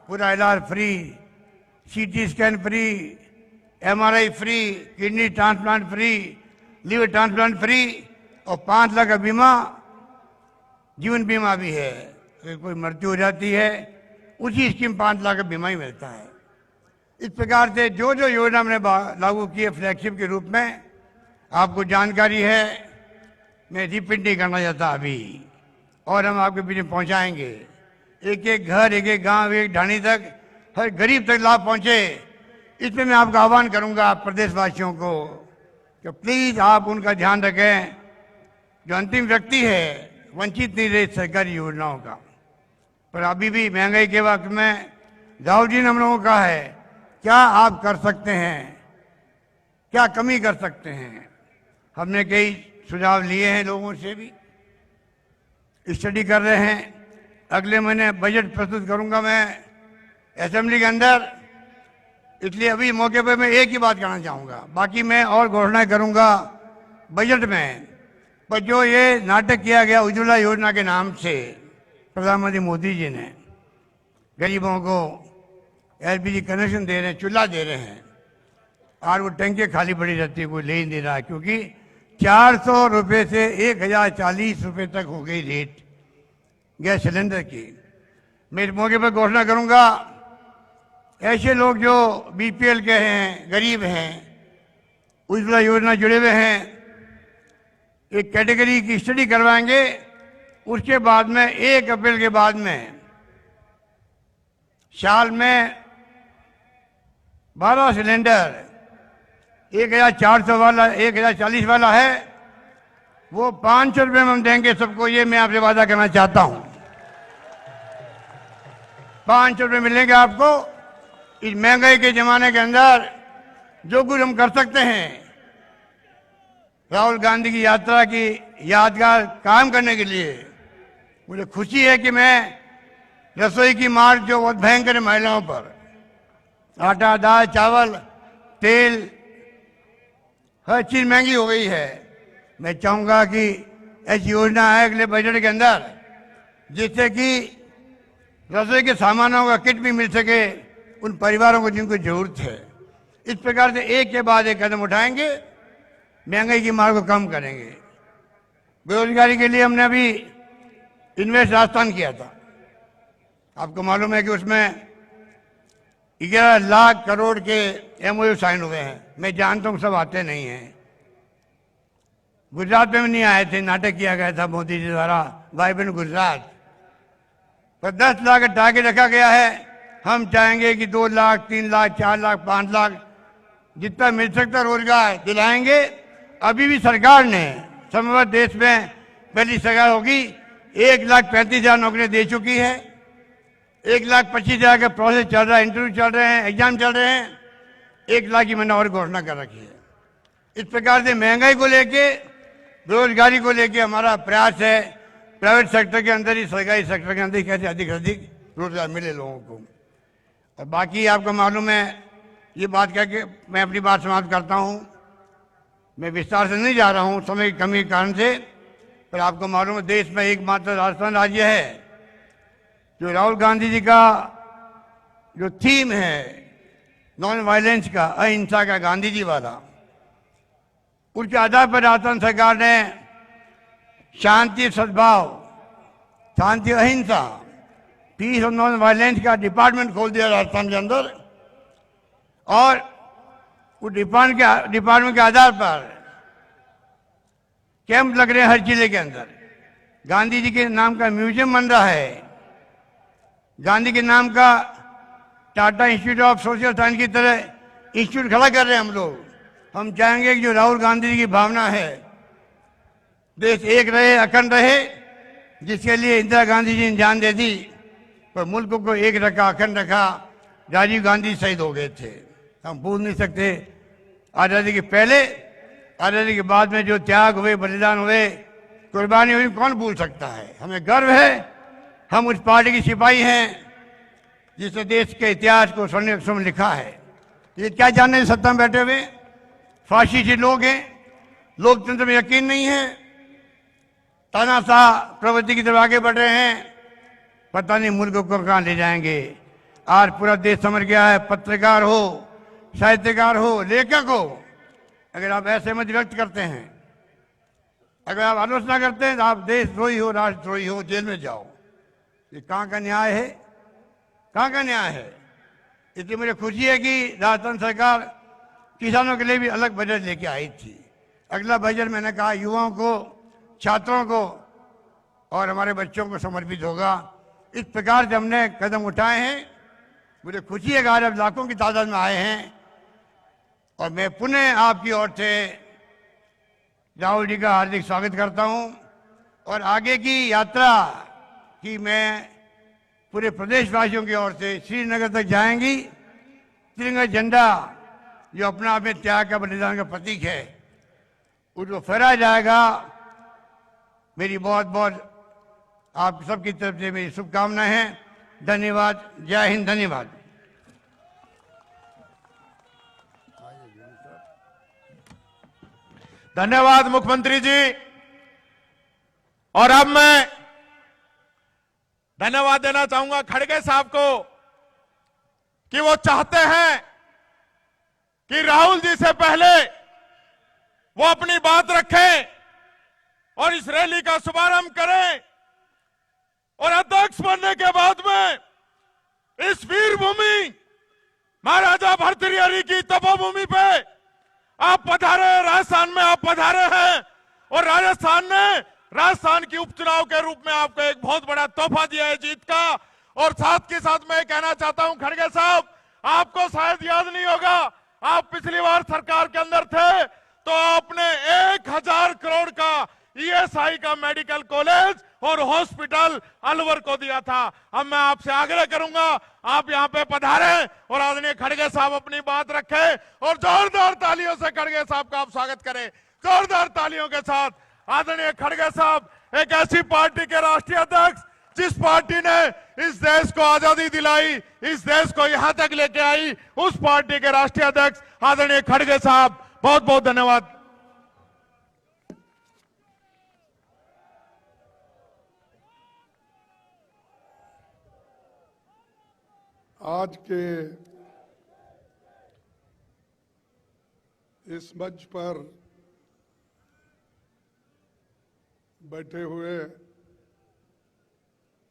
पूरा इलाज free, CT scan free, MRI free, kidney transplant free, liver transplant free, और 5 लाख का बीमा, जीवन बीमा भी है। अगर कोई मृत्यु हो जाती है उसी स्कीम 5 लाख का बीमा ही मिलता है। इस प्रकार से जो योजना हमने लागू की है फ्लैगशिप के रूप में, आपको जानकारी है, मैं रिपीट नहीं करना चाहता अभी, और हम आपके बीच में पहुंचाएंगे। एक एक घर, एक एक गांव, एक ढाणी तक, हर गरीब तक लाभ पहुंचे। इसमें मैं आपका आह्वान करूंगा प्रदेशवासियों को कि प्लीज आप उनका ध्यान रखें। जो अंतिम व्यक्ति है वंचित नहीं रहे सरकारी योजनाओं का। पर अभी भी महंगाई के वक्त में राहुल जी ने हम लोगों को कहा है क्या आप कर सकते हैं, क्या कमी कर सकते हैं। हमने कई सुझाव लिए हैं, लोगों से भी स्टडी कर रहे हैं। अगले महीने बजट प्रस्तुत करूंगा मैं असेंबली के अंदर, इसलिए अभी मौके पर मैं एक ही बात कहना चाहूंगा, बाकी मैं और घोषणाएं करूंगा बजट में। पर जो ये नाटक किया गया उज्ज्वला योजना के नाम से, प्रधानमंत्री मोदी जी ने गरीबों को LPG कनेक्शन दे रहे हैं, चूल्हा दे रहे हैं, और वो टंकी खाली पड़ी रहती है, कोई ले ही नहीं रहा, क्योंकि 400 रुपये से 1040 रुपये तक हो गई रेट गैस सिलेंडर की। मैं इस मौके पर घोषणा करूंगा, ऐसे लोग जो BPL के हैं, गरीब हैं, उज्ज्वला योजना जुड़े हुए हैं, एक कैटेगरी की स्टडी करवाएंगे। उसके बाद में 1 अप्रैल के बाद में साल में 12 सिलेंडर, 1400 वाला, 1040 वाला है, वो 500 रुपये में हम देंगे सबको। ये मैं आपसे वादा करना चाहता हूं, 500 रुपये मिलेंगे आपको। इस महंगाई के जमाने के अंदर जो कुछ हम कर सकते हैं राहुल गांधी की यात्रा की यादगार काम करने के लिए, मुझे खुशी है कि मैं रसोई की मार जो बहुत भयंकर है महिलाओं पर, आटा, दाल, चावल, तेल, हर चीज महंगी हो गई है। मैं चाहूंगा कि ऐसी योजना है अगले बजट के अंदर जिससे कि रसोई के सामानों का किट भी मिल सके उन परिवारों को जिनको जरूरत है। इस प्रकार से एक के बाद एक कदम उठाएंगे, महंगाई की मार को कम करेंगे। बेरोजगारी के लिए हमने अभी इन्वेस्ट राजस्थान किया था, आपको मालूम है कि उसमें 11 लाख करोड़ के MOU साइन हुए हैं। मैं जानता हूं सब आते नहीं हैं, गुजरात में भी नहीं आए थे, नाटक किया गया था मोदी जी द्वारा वाइब्रेंट गुजरात पर। 10 लाख का टारगेट रखा गया है। हम चाहेंगे कि 2 लाख, 3 लाख, 4 लाख, 5 लाख जितना मिल सकता रोजगार दिलाएंगे। अभी भी सरकार ने समग्र देश में पहली सरकार होगी, 1,35,000 नौकरियां दे चुकी है। 1,25,000 का प्रोसेस चल रहा है, इंटरव्यू चल रहे हैं, एग्जाम चल रहे हैं। 1 लाख की मैंने और घोषणा कर रखी है। इस प्रकार से महंगाई को लेके, बेरोजगारी को लेके हमारा प्रयास है प्राइवेट सेक्टर के अंदर ही, सरकारी सेक्टर के अंदर ही कैसे अधिक से अधिक रोजगार मिले लोगों को। और बाकी आपको मालूम है, ये बात कह के मैं अपनी बात समाप्त करता हूं। मैं विस्तार से नहीं जा रहा हूं समय की कमी के कारण से, पर आपको मालूम है देश में एकमात्र राजस्थान राज्य है जो राहुल गांधी जी का जो थीम है नॉन वायलेंस का, अहिंसा का, गांधी जी वाला, उसके आधार पर राजस्थान सरकार ने शांति, सद्भाव, शांति, अहिंसा, पीस और नॉन वायलेंस का डिपार्टमेंट खोल दिया राजस्थान के अंदर, और वो डिपार्टमेंट के आधार पर कैंप लग रहे हैं हर जिले के अंदर। गांधी जी के नाम का म्यूजियम बन रहा है, गांधी के नाम का Tata institute of social science की तरह इंस्टीट्यूट खड़ा कर रहे हैं हम लोग। हम चाहेंगे कि जो राहुल गांधी जी की भावना है, देश एक रहे, अखंड रहे, जिसके लिए इंदिरा गांधी जी ने जान दे दी, पर मुल्क को एक रखा, अखंड रखा। राजीव गांधी शहीद हो गए थे, हम भूल नहीं सकते। आज़ादी के पहले, आज़ादी के बाद में जो त्याग हुए, बलिदान हुए, कुर्बानी हुई, कौन भूल सकता है। हमें गर्व है, हम उस पार्टी के सिपाही हैं जिसने देश के इतिहास को स्वर्णिम अक्षरों में लिखा है। ये क्या जानने सत्ता में बैठे हुए फाशीची लोग हैं, लोकतंत्र में यकीन नहीं है, तानाशाह प्रवृत्ति की तरफ आगे बढ़ रहे हैं, पता नहीं मुल्क को कहां ले जाएंगे। आज पूरा देश समझ गया है, पत्रकार हो, साहित्यकार हो, लेखक हो, अगर आप ऐसे मत व्यक्त करते हैं, अगर आप आलोचना करते हैं तो आप देशद्रोही हो, राष्ट्रद्रोही हो, जेल में जाओ। ये कहाँ का न्याय है, कहाँ का न्याय है। इसलिए मुझे खुशी है कि राजस्थान सरकार किसानों के लिए भी अलग बजट लेके आई थी। अगला बजट मैंने कहा युवाओं को, छात्रों को और हमारे बच्चों को समर्पित होगा। इस प्रकार से हमने कदम उठाए हैं। मुझे खुशी है कि आज अब लाखों की तादाद में आए हैं, और मैं पुनः आपकी ओर से राहुल जी का हार्दिक स्वागत करता हूं। और आगे की यात्रा की मैं पूरे प्रदेशवासियों की ओर से श्रीनगर तक जाएंगी। तिरंगा झंडा जो अपना आप में त्याग का, बलिदान का प्रतीक है, उसको फहराया जाएगा। मेरी बहुत बहुत आप सबकी तरफ से मेरी शुभकामनाएं हैं। धन्यवाद, जय हिंद, धन्यवाद। धन्यवाद मुख्यमंत्री जी। और अब मैं धन्यवाद देना चाहूंगा खड़गे साहब को कि वो चाहते हैं कि राहुल जी से पहले वो अपनी बात रखें और इस रैली का शुभारंभ करें, और अध्यक्ष बनने के बाद में इस वीर भूमि महाराजा भर्तृहरि की तपोभूमि पे आप पधारे, राजस्थान में आप पधारे हैं, और राजस्थान की उपचुनाव के रूप में आपको एक बहुत बड़ा तोहफा दिया है जीत का। और साथ के साथ मैं कहना चाहता हूं खड़गे साहब, आपको शायद याद नहीं होगा, आप पिछली बार सरकार के अंदर थे तो आपने 1000 करोड़ का ईएसआई का मेडिकल कॉलेज और हॉस्पिटल अलवर को दिया था। अब मैं आपसे आग्रह करूंगा आप यहां पे पधारें और आदरणीय खड़गे साहब अपनी बात रखें, और जोरदार तालियों से खड़गे साहब का आप स्वागत करें। जोरदार तालियों के साथ आदरणीय खड़गे साहब, एक ऐसी पार्टी के राष्ट्रीय अध्यक्ष जिस पार्टी ने इस देश को आजादी दिलाई, इस देश को यहां तक लेके आई, उस पार्टी के राष्ट्रीय अध्यक्ष आदरणीय खड़गे साहब, बहुत बहुत धन्यवाद। आज के इस मंच पर बैठे हुए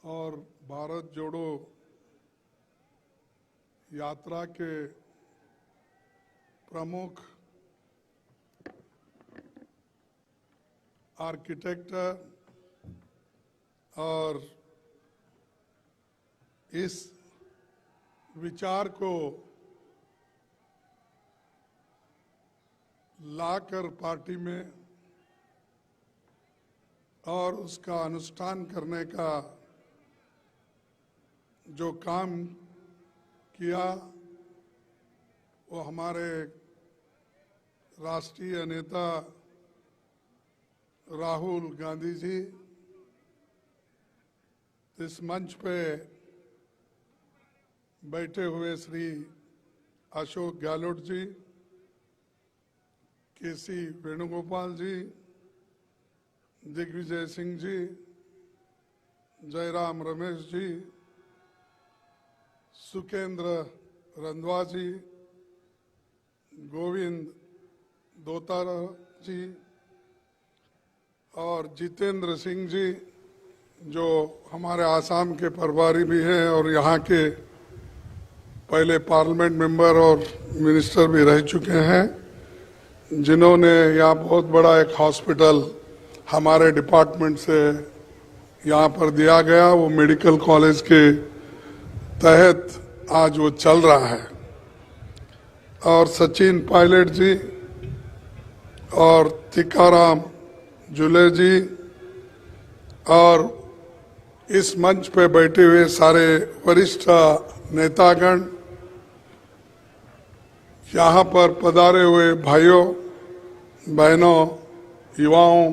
और भारत जोड़ो यात्रा के प्रमुख आर्किटेक्ट और इस विचार को लाकर पार्टी में और उसका अनुष्ठान करने का जो काम किया, वो हमारे राष्ट्रीय नेता राहुल गांधी जी इस मंच पे बैठे हुए श्री अशोक गहलोत जी, केसी वेणुगोपाल जी, दिग्विजय सिंह जी, जयराम रमेश जी, सुकेंद्र रंधवा जी, गोविंद दोतारा जी और जितेंद्र सिंह जी, जो हमारे आसाम के प्रभारी भी हैं और यहाँ के पहले पार्लियामेंट मेंबर और मिनिस्टर भी रह चुके हैं, जिन्होंने यहाँ बहुत बड़ा एक हॉस्पिटल हमारे डिपार्टमेंट से यहाँ पर दिया गया, वो मेडिकल कॉलेज के तहत आज वो चल रहा है। और सचिन पायलट जी और टीकाराम जुले जी और इस मंच पे बैठे हुए सारे वरिष्ठ नेतागण, यहाँ पर पधारे हुए भाइयों बहनों, युवाओं,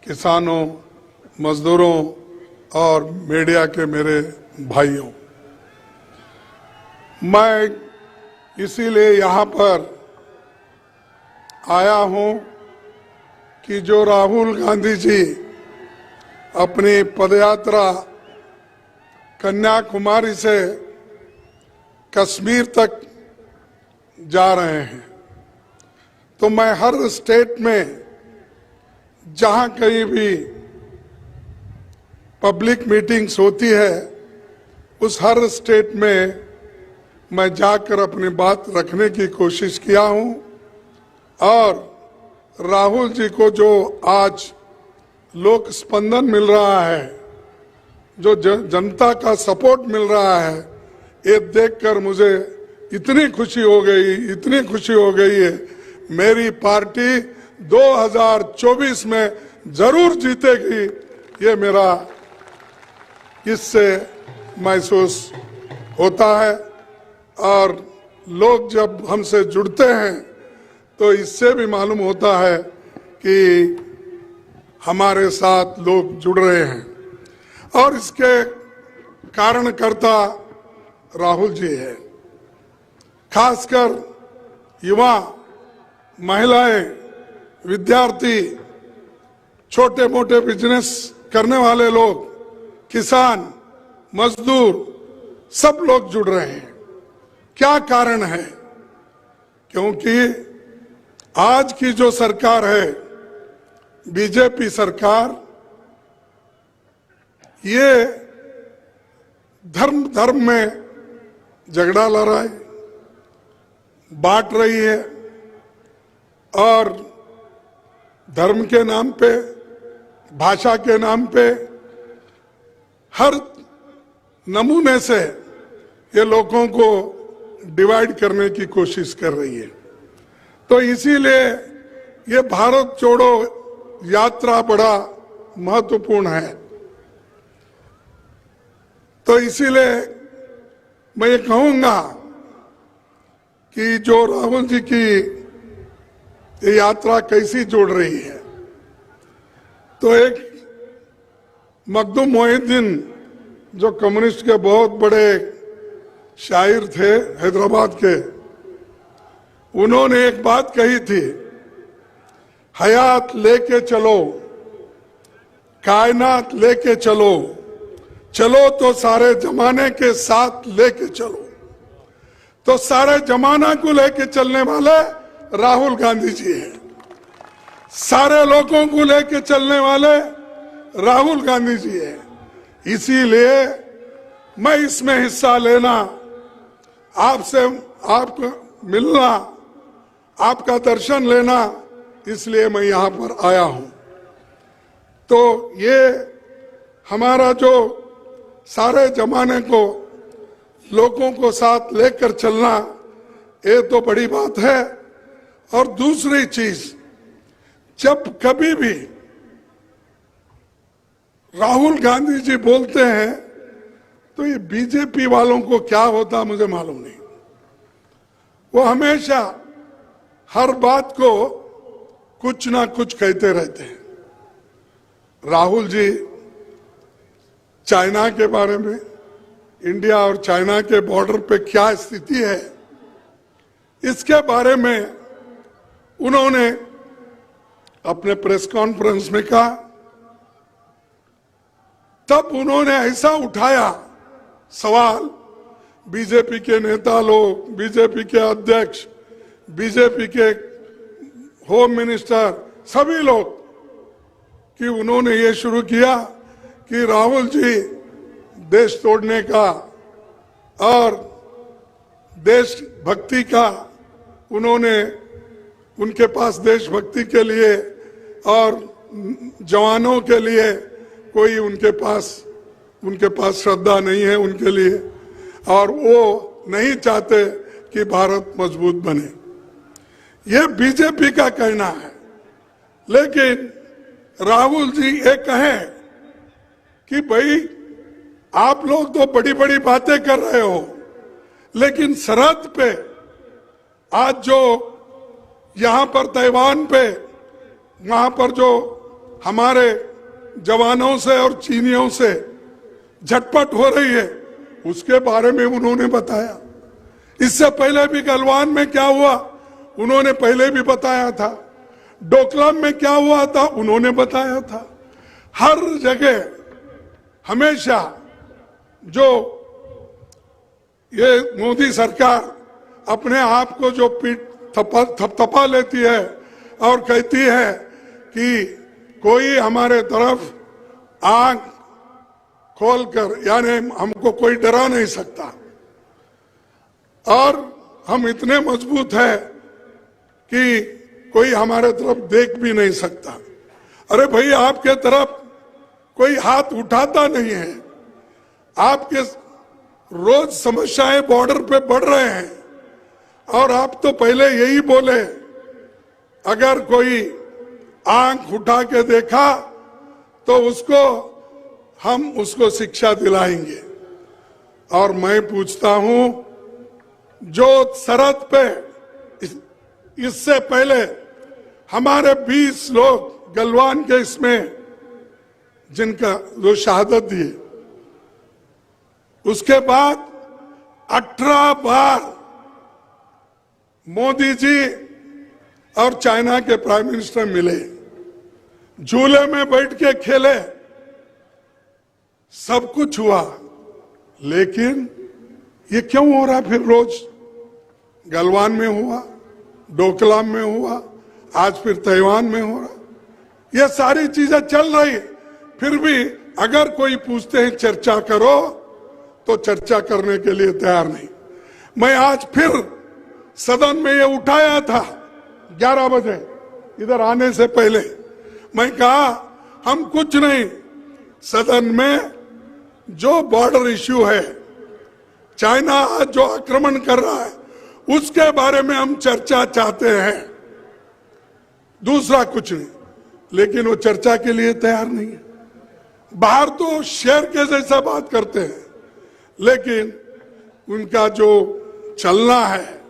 किसानों, मजदूरों और मीडिया के मेरे भाइयों, मैं इसीलिए यहाँ पर आया हूँ कि जो राहुल गांधी जी अपनी पदयात्रा कन्याकुमारी से कश्मीर तक जा रहे हैं, तो मैं हर स्टेट में जहां कहीं भी पब्लिक मीटिंग्स होती है, उस हर स्टेट में मैं जाकर अपनी बात रखने की कोशिश किया हूं। और राहुल जी को जो आज लोक स्पंदन मिल रहा है, जो जनता का सपोर्ट मिल रहा है, ये देखकर मुझे इतनी खुशी हो गई है। मेरी पार्टी 2024 में जरूर जीतेगी, ये मेरा इससे महसूस होता है। और लोग जब हमसे जुड़ते हैं तो इससे भी मालूम होता है कि हमारे साथ लोग जुड़ रहे हैं और इसके कारणकर्ता राहुल जी है। खासकर युवा, महिलाएं, विद्यार्थी, छोटे मोटे बिजनेस करने वाले लोग, किसान, मजदूर, सब लोग जुड़ रहे हैं। क्या कारण है? क्योंकि आज की जो सरकार है, बीजेपी सरकार, ये धर्म में झगड़ा लड़ा है, बांट रही है और धर्म के नाम पे, भाषा के नाम पे हर नमूने से ये लोगों को डिवाइड करने की कोशिश कर रही है। तो इसीलिए ये भारत जोड़ो यात्रा बड़ा महत्वपूर्ण है। तो इसीलिए मैं ये कहूंगा कि जो राहुल जी की ये यात्रा कैसी जोड़ रही है, तो एक मखदूम मोहिउद्दीन जो कम्युनिस्ट के बहुत बड़े शायर थे हैदराबाद के, उन्होंने एक बात कही थी, हयात लेके चलो, कायनात लेके चलो, चलो तो सारे जमाने के साथ लेके चलो। तो सारे जमाना को लेके चलने वाले राहुल गांधी जी हैं, सारे लोगों को लेके चलने वाले राहुल गांधी जी हैं। इसीलिए मैं इसमें हिस्सा लेना, आपसे आपको मिलना, आपका दर्शन लेना, इसलिए मैं यहाँ पर आया हूं। तो ये हमारा जो सारे जमाने को लोगों को साथ लेकर चलना, ये तो बड़ी बात है। और दूसरी चीज, जब कभी भी राहुल गांधी जी बोलते हैं तो ये बीजेपी वालों को क्या होता मुझे मालूम नहीं। वो हमेशा हर बात को कुछ ना कुछ कहते रहते हैं। राहुल जी चाइना के बारे में, इंडिया और चाइना के बॉर्डर पे क्या स्थिति है, इसके बारे में उन्होंने अपने प्रेस कॉन्फ्रेंस में कहा। तब उन्होंने ऐसा उठाया सवाल, बीजेपी के नेता लोग, बीजेपी के अध्यक्ष, बीजेपी के होम मिनिस्टर, सभी लोग, कि उन्होंने ये शुरू किया कि राहुल जी देश तोड़ने का और देशभक्ति का उनके पास देशभक्ति के लिए और जवानों के लिए कोई उनके पास श्रद्धा नहीं है उनके लिए, और वो नहीं चाहते कि भारत मजबूत बने। ये बीजेपी का कहना है। लेकिन राहुल जी ये कहें कि भाई आप लोग तो बड़ी बड़ी बातें कर रहे हो, लेकिन सरहद पे आज जो यहां पर ताइवान पे वहां पर जो हमारे जवानों से और चीनियों से झटपट हो रही है, उसके बारे में उन्होंने बताया। इससे पहले भी गलवान में क्या हुआ उन्होंने पहले भी बताया था, डोकलाम में क्या हुआ था उन्होंने बताया था। हर जगह हमेशा जो ये मोदी सरकार अपने आप को जो पीठ थपथपा लेती है और कहती है कि कोई हमारे तरफ आंख खोलकर, यानी हमको कोई डरा नहीं सकता और हम इतने मजबूत है कि कोई हमारे तरफ देख भी नहीं सकता। अरे भाई, आपके तरफ कोई हाथ उठाता नहीं है। आपके रोज समस्याएं बॉर्डर पे बढ़ रहे हैं और आप तो पहले यही बोले, अगर कोई आंख उठा के देखा तो हम उसको शिक्षा दिलाएंगे। और मैं पूछता हूं, जो सरहद पे इससे पहले हमारे 20 लोग गलवान के इसमें जिनका जो शहादत दिए, उसके बाद 18 बार मोदी जी और चाइना के प्राइम मिनिस्टर मिले, झूले में बैठ के खेले, सब कुछ हुआ। लेकिन ये क्यों हो रहा? फिर रोज गलवान में हुआ, डोकलाम में हुआ, आज फिर ताइवान में हो रहा। ये सारी चीजें चल रही, फिर भी अगर कोई पूछते हैं चर्चा करो तो चर्चा करने के लिए तैयार नहीं। मैं आज फिर सदन में ये उठाया था 11 बजे इधर आने से पहले। मैं कहा हम कुछ नहीं, सदन में जो बॉर्डर इश्यू है, चाइना आज जो आक्रमण कर रहा है, उसके बारे में हम चर्चा चाहते हैं, दूसरा कुछ नहीं। लेकिन वो चर्चा के लिए तैयार नहीं है। बाहर तो शेर के जैसा बात करते हैं, लेकिन उनका जो चलना है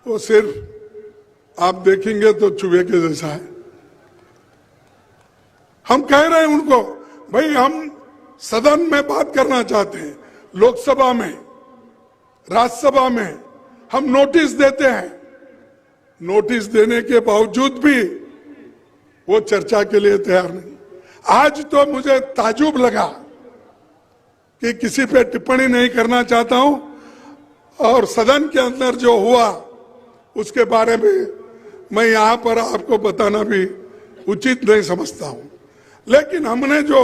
वो सिर्फ आप देखेंगे तो चूहे के जैसा है। हम कह रहे हैं उनको, भाई हम सदन में बात करना चाहते हैं, लोकसभा में, राज्यसभा में हम नोटिस देते हैं, नोटिस देने के बावजूद भी वो चर्चा के लिए तैयार नहीं। आज तो मुझे ताजुब लगा कि किसी पे टिप्पणी नहीं करना चाहता हूं, और सदन के अंदर जो हुआ उसके बारे में मैं यहां पर आपको बताना भी उचित नहीं समझता हूं। लेकिन हमने जो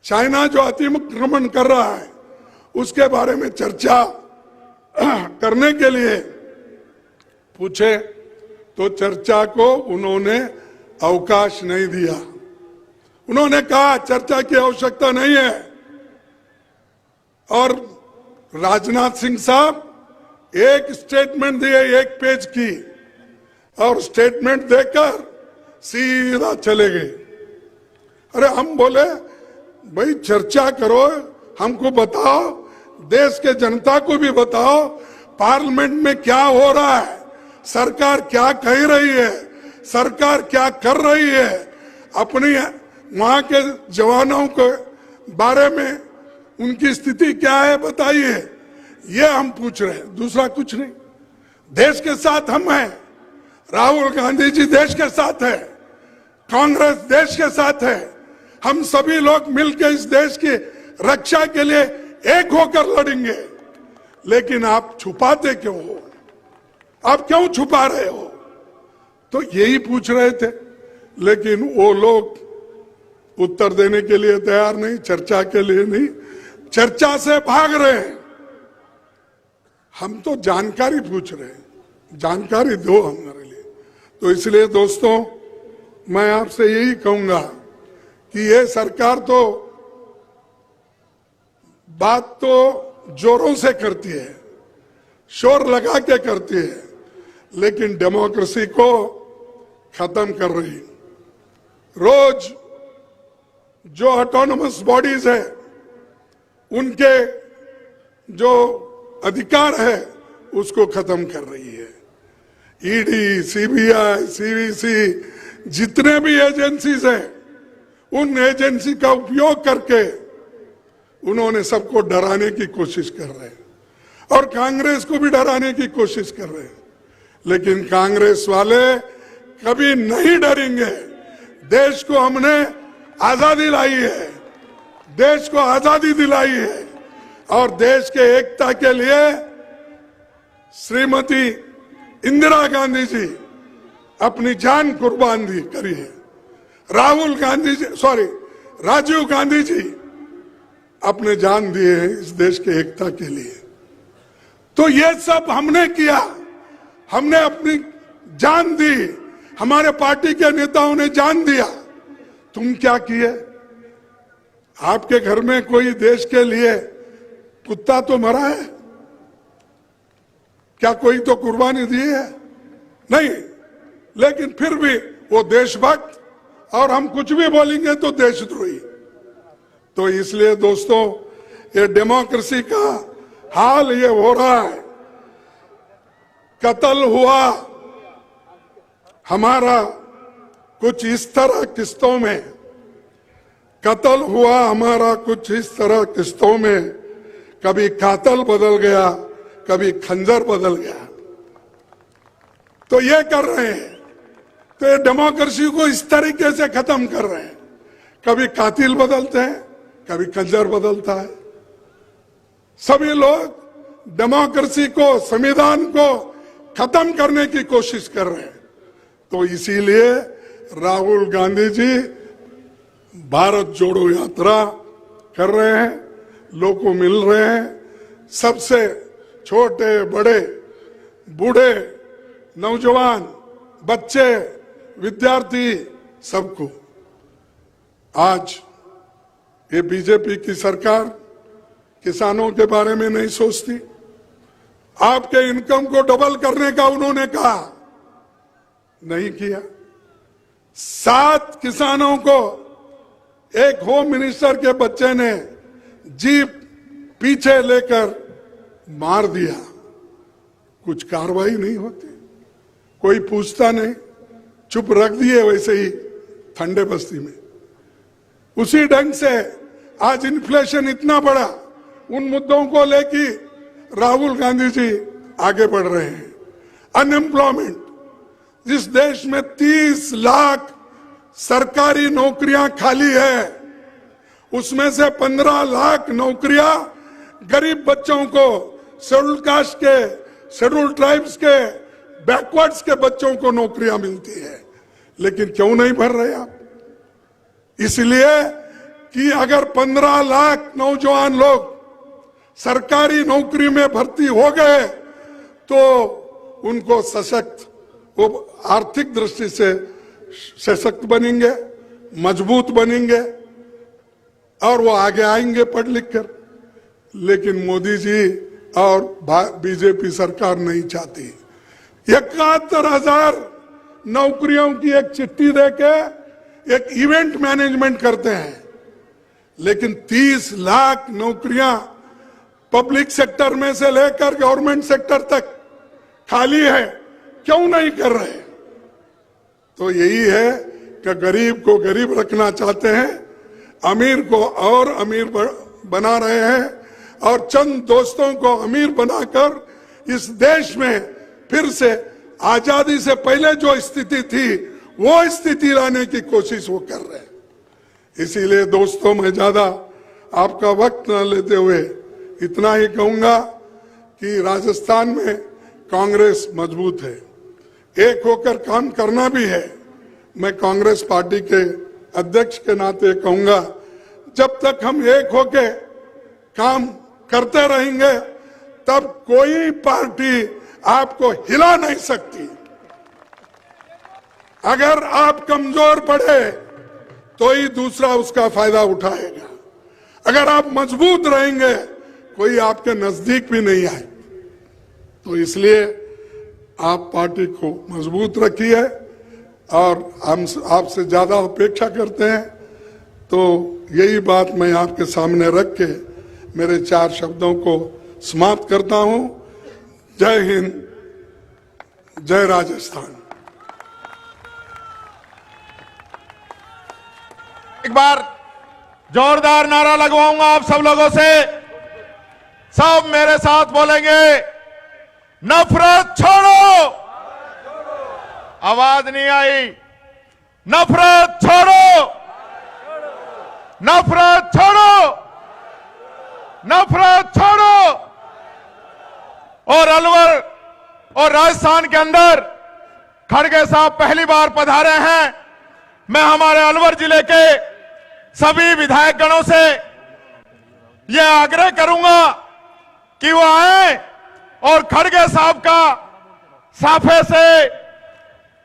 चाइना जो अतिक्रमण कर रहा है उसके बारे में चर्चा करने के लिए पूछे तो चर्चा को उन्होंने अवकाश नहीं दिया। उन्होंने कहा चर्चा की आवश्यकता नहीं है। और राजनाथ सिंह साहब एक स्टेटमेंट दिए 1 पेज की, और स्टेटमेंट देकर सीधा चले गए। अरे हम बोले भाई चर्चा करो, हमको बताओ, देश के जनता को भी बताओ पार्लियामेंट में क्या हो रहा है, सरकार क्या कह रही है, सरकार क्या कर रही है, अपनी वहां के जवानों के बारे में उनकी स्थिति क्या है बताइए। ये हम पूछ रहे हैं, दूसरा कुछ नहीं। देश के साथ हम हैं, राहुल गांधी जी देश के साथ है, कांग्रेस देश के साथ है, हम सभी लोग मिलकर इस देश की रक्षा के लिए एक होकर लड़ेंगे। लेकिन आप छुपाते क्यों हो? आप क्यों छुपा रहे हो? तो यही पूछ रहे थे। लेकिन वो लोग उत्तर देने के लिए तैयार नहीं, चर्चा के लिए नहीं, चर्चा से भाग रहे हैं। हम तो जानकारी पूछ रहे हैं, जानकारी दो हमारे लिए। तो इसलिए दोस्तों, मैं आपसे यही कहूंगा कि ये सरकार तो बात तो जोरों से करती है, शोर लगा के करती है, लेकिन डेमोक्रेसी को खत्म कर रही है। रोज जो ऑटोनमस बॉडीज है, उनके जो अधिकार है, उसको खत्म कर रही है। ईडी, सीबीआई, सीवीसी, जितने भी एजेंसीज हैं, उन एजेंसी का उपयोग करके उन्होंने सबको डराने की कोशिश कर रहे हैं और कांग्रेस को भी डराने की कोशिश कर रहे हैं। लेकिन कांग्रेस वाले कभी नहीं डरेंगे। देश को हमने आजादी लाई है, देश को आजादी दिलाई है और देश के एकता के लिए श्रीमती इंदिरा गांधी जी अपनी जान कुर्बान दी करी है। राजीव गांधी जी अपने जान दिए हैं इस देश के एकता के लिए। तो ये सब हमने किया, हमने अपनी जान दी, हमारे पार्टी के नेताओं ने जान दिया। तुम क्या किए? आपके घर में कोई देश के लिए कुत्ता तो मरा है? क्या कोई तो कुर्बानी दी है? नहीं। लेकिन फिर भी वो देशभक्त, और हम कुछ भी बोलेंगे तो देशद्रोही। तो इसलिए दोस्तों, ये डेमोक्रेसी का हाल ये हो रहा है। कत्ल हुआ हमारा कुछ इस तरह किस्तों में, कत्ल हुआ हमारा कुछ इस तरह किस्तों में, कभी कातल बदल गया, कभी खंजर बदल गया। तो ये कर रहे हैं, तो ये डेमोक्रेसी को इस तरीके से खत्म कर रहे हैं। कभी कातिल बदलते हैं, कभी खंजर बदलता है। सभी लोग डेमोक्रेसी को, संविधान को खत्म करने की कोशिश कर रहे हैं। तो इसीलिए राहुल गांधी जी भारत जोड़ो यात्रा कर रहे हैं, लोगों को मिल रहे हैं, सबसे छोटे बड़े, बूढ़े, नौजवान, बच्चे, विद्यार्थी, सबको। आज ये बीजेपी की सरकार किसानों के बारे में नहीं सोचती। आपके इनकम को डबल करने का उन्होंने कहा, नहीं किया। 7 किसानों को एक होम मिनिस्टर के बच्चे ने जीप पीछे लेकर मार दिया, कुछ कार्रवाई नहीं होती, कोई पूछता नहीं, चुप रख दिए वैसे ही ठंडे बस्ती में। उसी ढंग से आज इन्फ्लेशन इतना बड़ा, उन मुद्दों को लेके राहुल गांधी जी आगे बढ़ रहे हैं। अनएम्प्लॉयमेंट, जिस देश में 30 लाख सरकारी नौकरियां खाली है, उसमें से 15 लाख नौकरियां गरीब बच्चों को, शेड्यूल कास्ट के, शेड्यूल ट्राइब्स के, बैकवर्ड्स के बच्चों को नौकरियां मिलती है। लेकिन क्यों नहीं भर रहे आप? इसलिए कि अगर 15 लाख नौजवान लोग सरकारी नौकरी में भर्ती हो गए तो उनको सशक्त, वो आर्थिक दृष्टि से सशक्त बनेंगे, मजबूत बनेंगे और वो आगे आएंगे पढ़ लिख कर। लेकिन मोदी जी और बीजेपी सरकार नहीं चाहती। 71,000 नौकरियों की एक चिट्ठी देके एक इवेंट मैनेजमेंट करते हैं, लेकिन 30 लाख नौकरियां पब्लिक सेक्टर में से लेकर गवर्नमेंट सेक्टर तक खाली है, क्यों नहीं कर रहे? तो यही है कि गरीब को गरीब रखना चाहते हैं, अमीर को और अमीर बना रहे हैं और चंद दोस्तों को अमीर बनाकर इस देश में फिर से आजादी से पहले जो स्थिति थी वो स्थिति लाने की कोशिश वो कर रहे हैं। इसीलिए दोस्तों, मैं ज्यादा आपका वक्त न लेते हुए इतना ही कहूंगा कि राजस्थान में कांग्रेस मजबूत है, एक होकर काम करना भी है। मैं कांग्रेस पार्टी के अध्यक्ष के नाते कहूंगा, जब तक हम एक होके काम करते रहेंगे तब कोई पार्टी आपको हिला नहीं सकती। अगर आप कमजोर पड़े तो ही दूसरा उसका फायदा उठाएगा। अगर आप मजबूत रहेंगे कोई आपके नजदीक भी नहीं आए। तो इसलिए आप पार्टी को मजबूत रखिए और हम आपसे ज्यादा अपेक्षा करते हैं। तो यही बात मैं आपके सामने रख के मेरे 4 शब्दों को समाप्त करता हूं। जय हिंद, जय राजस्थान। एक बार जोरदार नारा लगवाऊंगा आप सब लोगों से। सब मेरे साथ बोलेंगे, नफरत छोड़ो। आवाज नहीं आई। नफरत छोड़ो, नफरत छोड़ो, नफरत छोड़ो। और अलवर और राजस्थान के अंदर खड़गे साहब पहली बार पधारे हैं। मैं हमारे अलवर जिले के सभी विधायक गणों से यह आग्रह करूंगा कि वो आए और खड़गे साहब का साफे से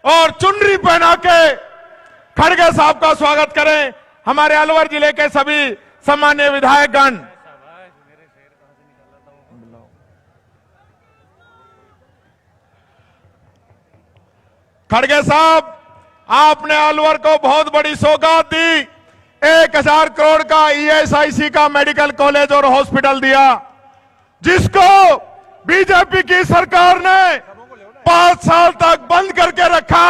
और चुनरी पहना के खड़गे साहब का स्वागत करें। हमारे अलवर जिले के सभी सम्मान्य विधायकगण। खड़गे साहब, आपने अलवर को बहुत बड़ी सौगात दी। 1000 करोड़ का ESIC का मेडिकल कॉलेज और हॉस्पिटल दिया, जिसको बीजेपी की सरकार ने 5 साल तक बंद करके रखा।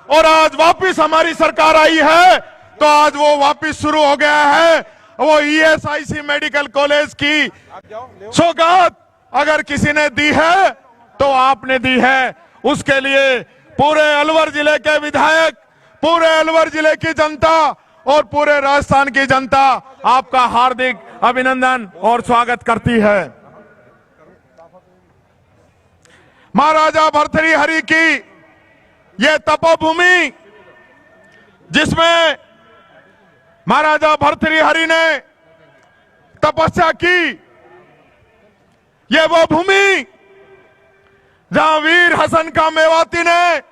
और आज वापस हमारी सरकार आई है तो आज वो वापस शुरू हो गया है। वो ESIC मेडिकल कॉलेज की सौगात अगर किसी ने दी है तो आपने दी है। उसके लिए पूरे अलवर जिले के विधायक, पूरे अलवर जिले की जनता और पूरे राजस्थान की जनता आपका हार्दिक अभिनंदन और स्वागत करती है। महाराजा भर्तृहरि की यह तपोभूमि, जिसमें महाराजा भर्तृहरि ने तपस्या की, यह वो भूमि जहां वीर हसन का मेवाती ने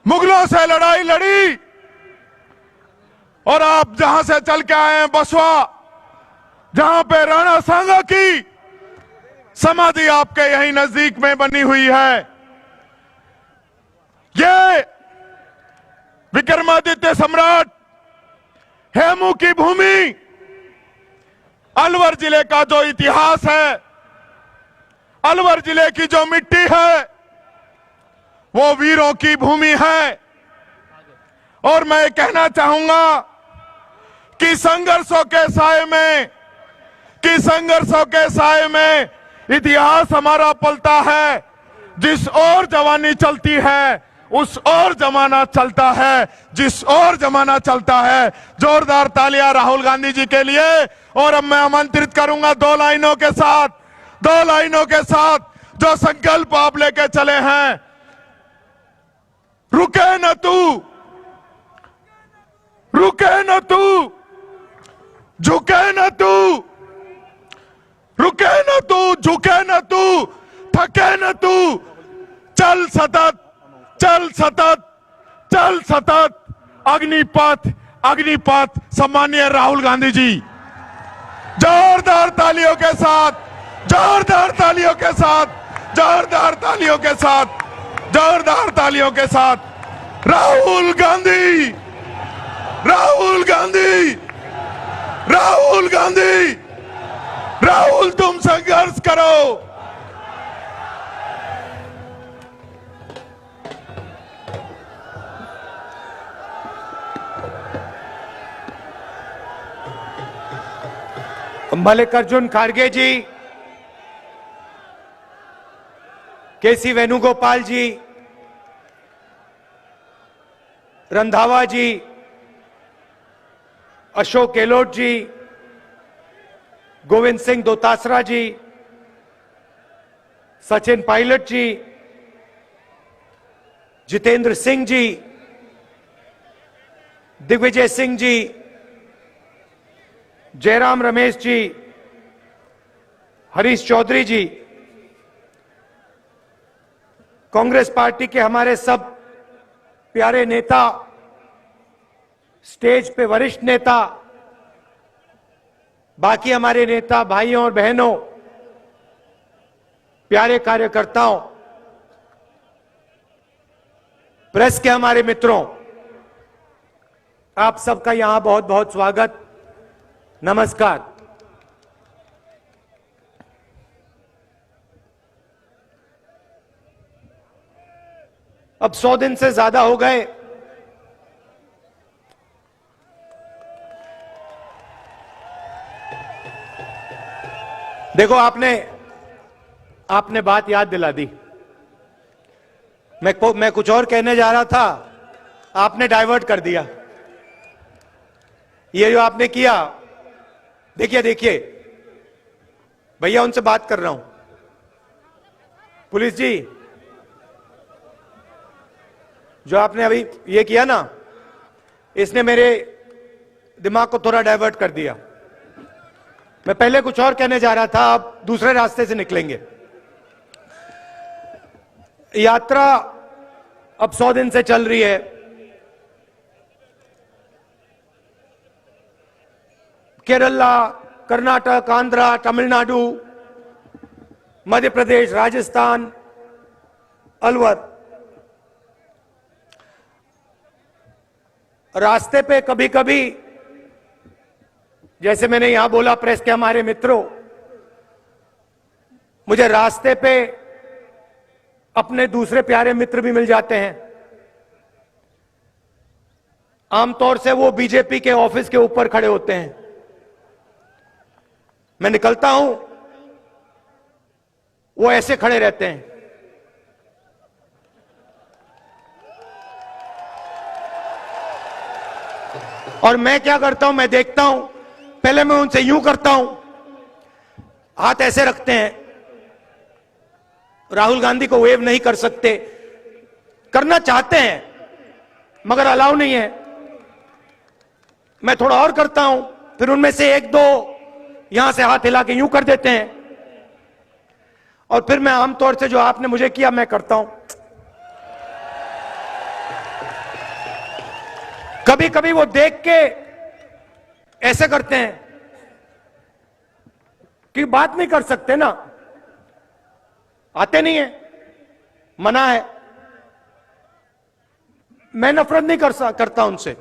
मुगलों से लड़ाई लड़ी। और आप जहां से चल के आए हैं बसवा, जहां पे राणा सांगा की समाधि आपके यहीं नजदीक में बनी हुई है। ये विक्रमादित्य सम्राट हेमू की भूमि, अलवर जिले का जो इतिहास है, अलवर जिले की जो मिट्टी है, वो वीरों की भूमि है। और मैं कहना चाहूंगा कि संघर्षों के साए में इतिहास हमारा पलता है। जिस ओर जवानी चलती है उस ओर जमाना चलता है, जिस ओर जमाना चलता है। जोरदार तालियां राहुल गांधी जी के लिए। और अब मैं आमंत्रित करूंगा 2 लाइनों के साथ जो संकल्प आप लेके चले हैं। रुके न तू, रुके न तू, झुके न तू, रुके न तू, झुके न तू, थके न तू, चल सतत, चल सतत, चल सतत, अग्निपथ, अग्निपथ। सम्मानीय राहुल गांधी जी, जोरदार तालियों के साथ, जोरदार तालियों के साथ, जोरदार तालियों के साथ, जोरदार तालियों के साथ। राहुल गांधी, राहुल गांधी, राहुल गांधी, राहुल तुम संघर्ष करो। मल्लिकार्जुन खड़गे जी, केसी वेणुगोपाल जी, रंधावा जी, अशोक गहलोत जी, गोविंद सिंह दोतासरा जी, सचिन पायलट जी, जितेंद्र सिंह जी, दिग्विजय सिंह जी, जयराम रमेश जी, हरीश चौधरी जी, कांग्रेस पार्टी के हमारे सब प्यारे नेता, स्टेज पे वरिष्ठ नेता, बाकी हमारे नेता भाइयों और बहनों, प्यारे कार्यकर्ताओं, प्रेस के हमारे मित्रों, आप सबका यहां बहुत बहुत स्वागत, नमस्कार। अब 100 दिन से ज्यादा हो गए देखो, आपने बात याद दिला दी। मैं कुछ और कहने जा रहा था, आपने डाइवर्ट कर दिया। ये जो आपने किया, देखिए भैया, उनसे बात कर रहा हूं। पुलिस जी, जो आपने अभी ये किया ना, इसने मेरे दिमाग को थोड़ा डाइवर्ट कर दिया। मैं पहले कुछ और कहने जा रहा था, आप दूसरे रास्ते से निकलेंगे। यात्रा अब 100 दिन से चल रही है। केरला, कर्नाटक, आंध्रा, तमिलनाडु, मध्य प्रदेश, राजस्थान, अलवर। रास्ते पे कभी कभी, जैसे मैंने यहां बोला, प्रेस के हमारे मित्रों, मुझे रास्ते पे अपने दूसरे प्यारे मित्र भी मिल जाते हैं। आमतौर से वो बीजेपी के ऑफिस के ऊपर खड़े होते हैं। मैं निकलता हूं, वो ऐसे खड़े रहते हैं। और मैं क्या करता हूं, मैं देखता हूं, पहले मैं उनसे यूं करता हूं, हाथ ऐसे रखते हैं। राहुल गांधी को वेव नहीं कर सकते, करना चाहते हैं मगर अलाउ नहीं है। मैं थोड़ा और करता हूं, फिर उनमें से एक दो यहां से हाथ हिला के यूं कर देते हैं, और फिर मैं आमतौर से जो आपने मुझे किया मैं करता हूं। कभी कभी वो देख के ऐसे करते हैं कि बात नहीं कर सकते ना, आते नहीं है, मना है। मैं नफरत नहीं करता उनसे,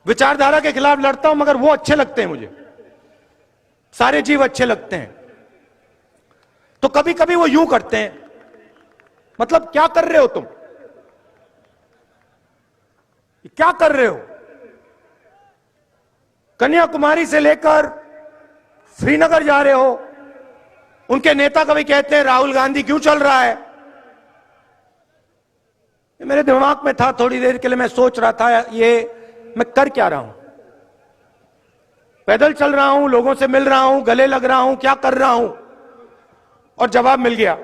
विचारधारा के खिलाफ लड़ता हूं, मगर वो अच्छे लगते हैं मुझे, सारे जीव अच्छे लगते हैं। तो कभी कभी वो यूं करते हैं, मतलब क्या कर रहे हो तुम, क्या कर रहे हो? कन्याकुमारी से लेकर श्रीनगर जा रहे हो। उनके नेता कभी कहते हैं राहुल गांधी क्यों चल रहा है। मेरे दिमाग में था, थोड़ी देर के लिए मैं सोच रहा था, ये मैं कर क्या रहा हूं? पैदल चल रहा हूं, लोगों से मिल रहा हूं, गले लग रहा हूं, क्या कर रहा हूं? और जवाब मिल गया।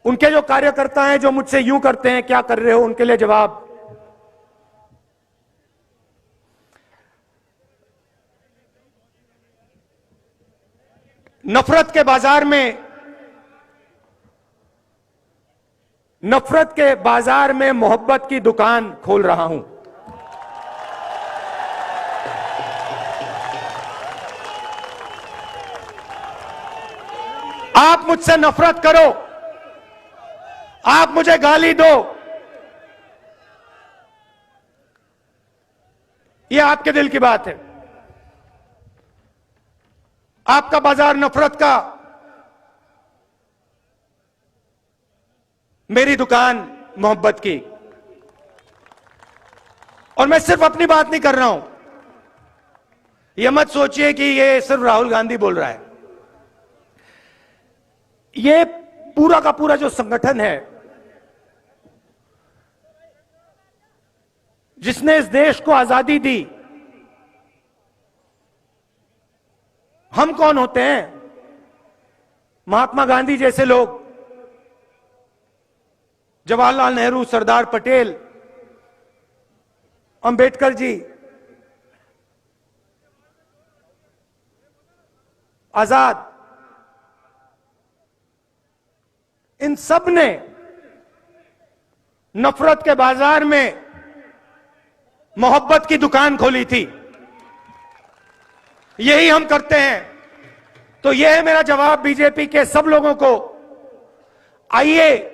उनके जो कार्यकर्ता हैं, जो मुझसे यूं करते हैं, क्या कर रहे हो, उनके लिए जवाब। नफरत के बाजार में मोहब्बत की दुकान खोल रहा हूं। आप मुझसे नफरत करो, आप मुझे गाली दो, ये आपके दिल की बात है। आपका बाजार नफरत का, मेरी दुकान मोहब्बत की। और मैं सिर्फ अपनी बात नहीं कर रहा हूं, यह मत सोचिए कि ये सिर्फ राहुल गांधी बोल रहा है। ये पूरा का पूरा जो संगठन है, जिसने इस देश को आजादी दी, हम कौन होते हैं? महात्मा गांधी जैसे लोग, जवाहरलाल नेहरू, सरदार पटेल, अंबेडकर जी, आजाद, इन सब ने नफरत के बाजार में मोहब्बत की दुकान खोली थी। यही हम करते हैं। तो यह है मेरा जवाब बीजेपी के सब लोगों को। आइए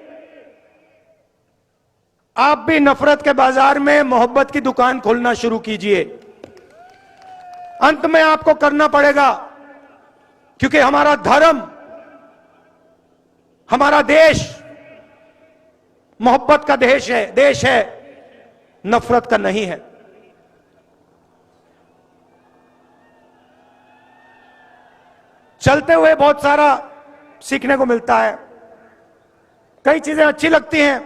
आप भी नफरत के बाजार में मोहब्बत की दुकान खोलना शुरू कीजिए। अंत में आपको करना पड़ेगा, क्योंकि हमारा धर्म, हमारा देश मोहब्बत का देश है, नफरत का नहीं है। चलते हुए बहुत सारा सीखने को मिलता है। कई चीजें अच्छी लगती हैं,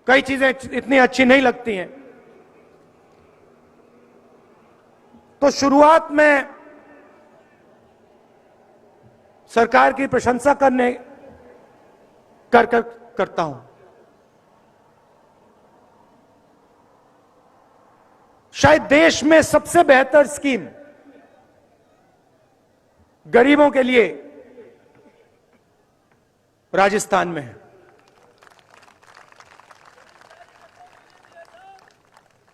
कई चीजें इतनी अच्छी नहीं लगती हैं। तो शुरुआत में सरकार की प्रशंसा करता हूं। शायद देश में सबसे बेहतर स्कीम गरीबों के लिए राजस्थान में है।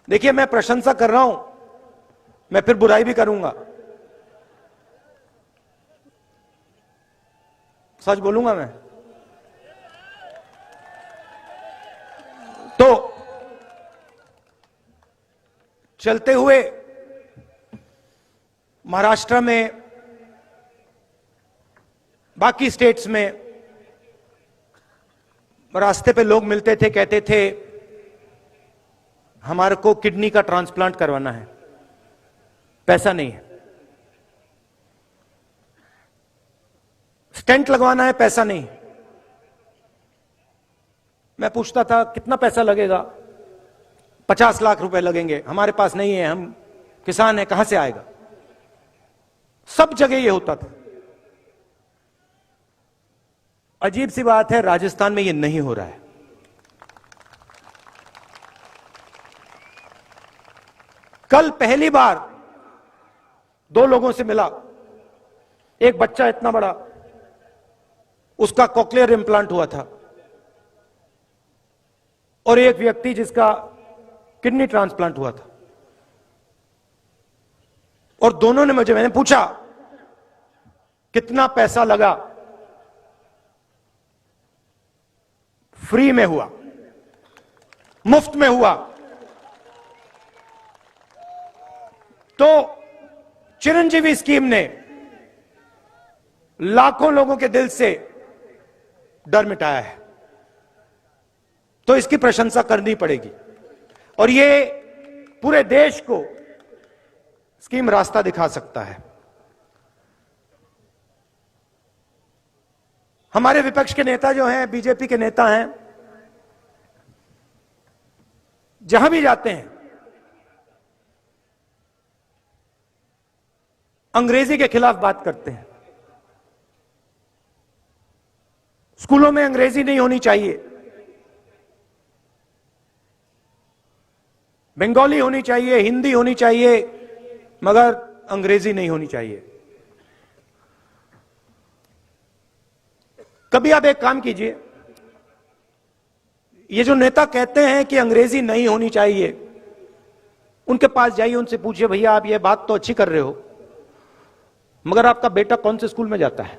देखिए, मैं प्रशंसा कर रहा हूं, मैं फिर बुराई भी करूंगा, सच बोलूंगा मैं। तो चलते हुए महाराष्ट्र में, बाकी स्टेट्स में रास्ते पे लोग मिलते थे, कहते थे हमारे को किडनी का ट्रांसप्लांट करवाना है, पैसा नहीं है। स्टेंट लगवाना है, पैसा नहीं। मैं पूछता था कितना पैसा लगेगा? 50 लाख रुपए लगेंगे। हमारे पास नहीं है, हम किसान हैं, कहां से आएगा? सब जगह ये होता था। अजीब सी बात है, राजस्थान में ये नहीं हो रहा है। कल पहली बार 2 लोगों से मिला। एक बच्चा इतना बड़ा, उसका कॉक्लियर इंप्लांट हुआ था, और एक व्यक्ति जिसका किडनी ट्रांसप्लांट हुआ था। और दोनों ने मैंने पूछा कितना पैसा लगा? फ्री में हुआ, मुफ्त में हुआ। तो चिरंजीवी स्कीम ने लाखों लोगों के दिल से डर मिटाया है। तो इसकी प्रशंसा करनी पड़ेगी, और ये पूरे देश को स्कीम रास्ता दिखा सकता है। हमारे विपक्ष के नेता जो हैं, बीजेपी के नेता हैं, जहां भी जाते हैं अंग्रेजी के खिलाफ बात करते हैं। स्कूलों में अंग्रेजी नहीं होनी चाहिए, बंगाली होनी चाहिए, हिंदी होनी चाहिए, मगर अंग्रेजी नहीं होनी चाहिए। कभी आप एक काम कीजिए, ये जो नेता कहते हैं कि अंग्रेजी नहीं होनी चाहिए, उनके पास जाइए, उनसे पूछिए भैया आप ये बात तो अच्छी कर रहे हो, मगर आपका बेटा कौन से स्कूल में जाता है?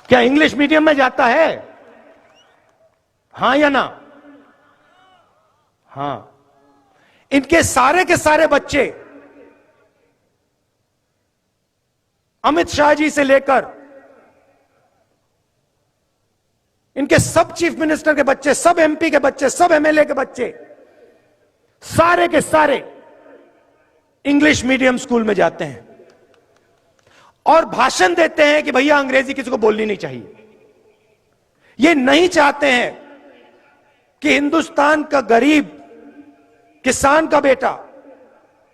क्या इंग्लिश मीडियम में जाता है? हां या ना? हां। इनके सारे के सारे बच्चे अमित शाह जी से लेकर इनके सब चीफ मिनिस्टर के बच्चे, सब एमपी के बच्चे, सब एमएलए के बच्चे, सारे के सारे इंग्लिश मीडियम स्कूल में जाते हैं और भाषण देते हैं कि भैया अंग्रेजी किसी को बोलनी नहीं चाहिए। ये नहीं चाहते हैं कि हिंदुस्तान का गरीब किसान का बेटा,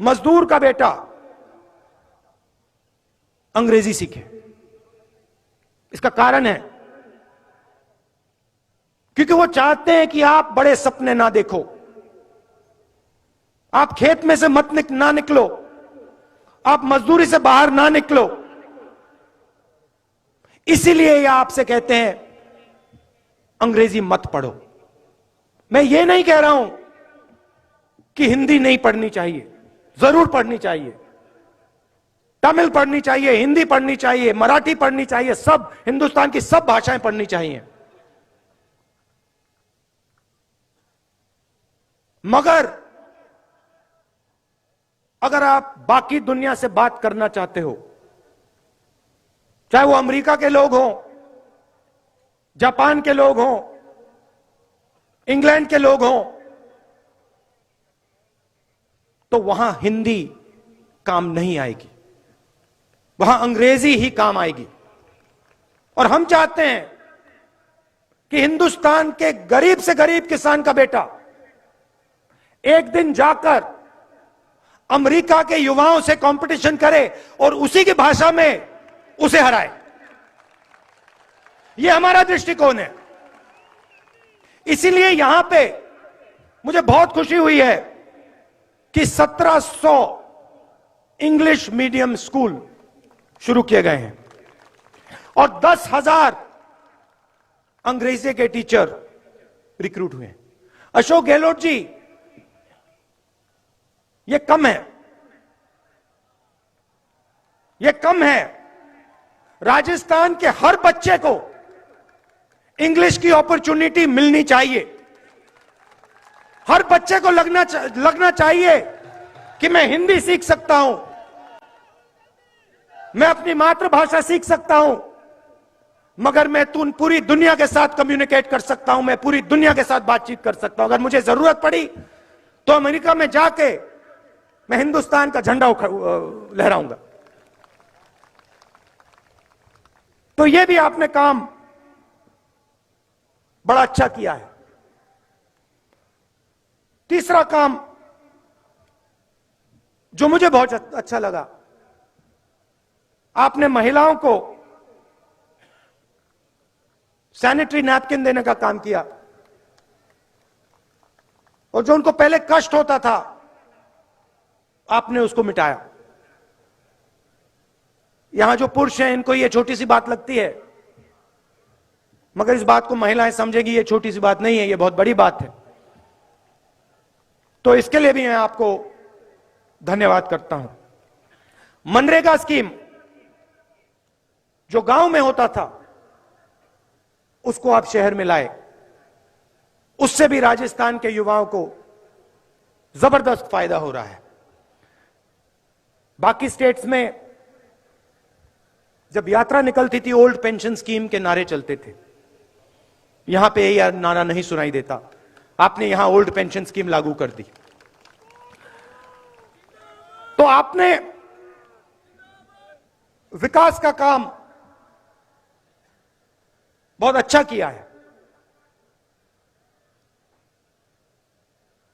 मजदूर का बेटा अंग्रेजी सीखे। इसका कारण है क्योंकि वो चाहते हैं कि आप बड़े सपने ना देखो, आप खेत में से ना निकलो, आप मजदूरी से बाहर ना निकलो। इसीलिए ये आपसे कहते हैं अंग्रेजी मत पढ़ो। मैं ये नहीं कह रहा हूं कि हिंदी नहीं पढ़नी चाहिए, जरूर पढ़नी चाहिए। तमिल पढ़नी चाहिए, हिंदी पढ़नी चाहिए, मराठी पढ़नी चाहिए, सब हिंदुस्तान की सब भाषाएं पढ़नी चाहिए। मगर अगर आप बाकी दुनिया से बात करना चाहते हो, चाहे वो अमेरिका के लोग हों, जापान के लोग हों, इंग्लैंड के लोग हों, तो वहां हिंदी काम नहीं आएगी, वहां अंग्रेजी ही काम आएगी। और हम चाहते हैं कि हिंदुस्तान के गरीब से गरीब किसान का बेटा एक दिन जाकर अमेरिका के युवाओं से कंपटीशन करे और उसी की भाषा में उसे हराए। यह हमारा दृष्टिकोण है। इसीलिए यहां पे मुझे बहुत खुशी हुई है कि 1700 इंग्लिश मीडियम स्कूल शुरू किए गए हैं और 10,000 अंग्रेजी के टीचर रिक्रूट हुए हैं। अशोक गहलोत जी, यह कम है, यह कम है। राजस्थान के हर बच्चे को इंग्लिश की अपॉर्चुनिटी मिलनी चाहिए। हर बच्चे को लगना चाहिए कि मैं हिंदी सीख सकता हूं, मैं अपनी मातृभाषा सीख सकता हूं, मगर मैं पूरी दुनिया के साथ कम्युनिकेट कर सकता हूं, मैं पूरी दुनिया के साथ बातचीत कर सकता हूं। अगर मुझे जरूरत पड़ी तो अमेरिका में जाके मैं हिंदुस्तान का झंडा लहराऊंगा। तो यह भी आपने काम बड़ा अच्छा किया है। तीसरा काम जो मुझे बहुत अच्छा लगा, आपने महिलाओं को सैनिटरी नैपकिन देने का काम किया और जो उनको पहले कष्ट होता था आपने उसको मिटाया। यहां जो पुरुष हैं इनको ये छोटी सी बात लगती है, मगर इस बात को महिलाएं समझेंगी ये छोटी सी बात नहीं है, ये बहुत बड़ी बात है। तो इसके लिए भी मैं आपको धन्यवाद करता हूं। मनरेगा स्कीम जो गांव में होता था उसको आप शहर में लाए, उससे भी राजस्थान के युवाओं को जबरदस्त फायदा हो रहा है। बाकी स्टेट्स में जब यात्रा निकलती थी ओल्ड पेंशन स्कीम के नारे चलते थे, यहां पे यह नारा नहीं सुनाई देता। आपने यहां ओल्ड पेंशन स्कीम लागू कर दी, तो आपने विकास का काम बहुत अच्छा किया है।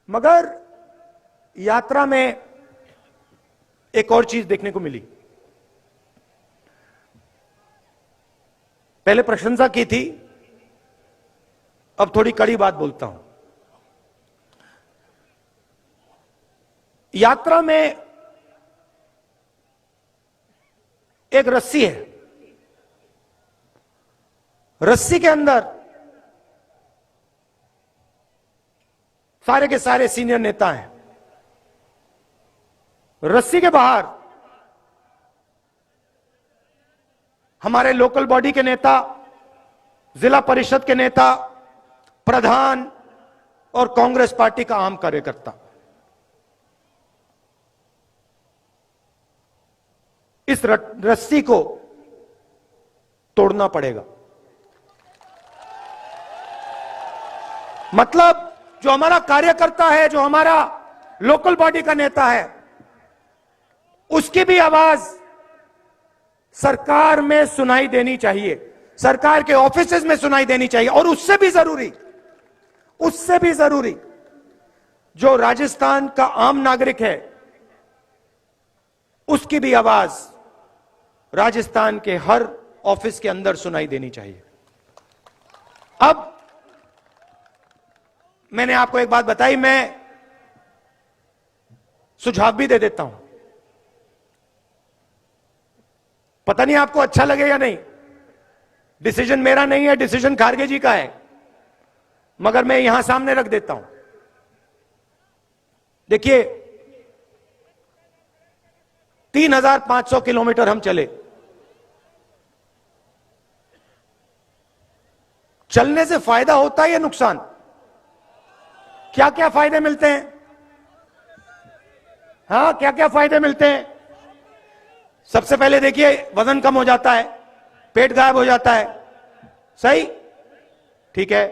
मगर यात्रा में एक और चीज देखने को मिली। पहले प्रशंसा की थी, अब थोड़ी कड़ी बात बोलता हूं। यात्रा में एक रस्सी है, रस्सी के अंदर सारे के सारे सीनियर नेता हैं, रस्सी के बाहर हमारे लोकल बॉडी के नेता, जिला परिषद के नेता, प्रधान और कांग्रेस पार्टी का आम कार्यकर्ता। इस रस्सी को तोड़ना पड़ेगा। मतलब जो हमारा कार्यकर्ता है, जो हमारा लोकल बॉडी का नेता है, उसकी भी आवाज सरकार में सुनाई देनी चाहिए, सरकार के ऑफिसेज में सुनाई देनी चाहिए। और उससे भी जरूरी जो राजस्थान का आम नागरिक है, उसकी भी आवाज राजस्थान के हर ऑफिस के अंदर सुनाई देनी चाहिए। अब मैंने आपको एक बात बताई, मैं सुझाव भी दे देता हूं, पता नहीं आपको अच्छा लगे या नहीं। डिसीजन मेरा नहीं है, डिसीजन खारगे जी का है, मगर मैं यहां सामने रख देता हूं। देखिए, 3,500 किलोमीटर हम चले, चलने से फायदा होता है या नुकसान? क्या क्या फायदे मिलते हैं? हाँ, क्या क्या फायदे मिलते हैं? सबसे पहले देखिए, वजन कम हो जाता है, पेट गायब हो जाता है, सही, ठीक है।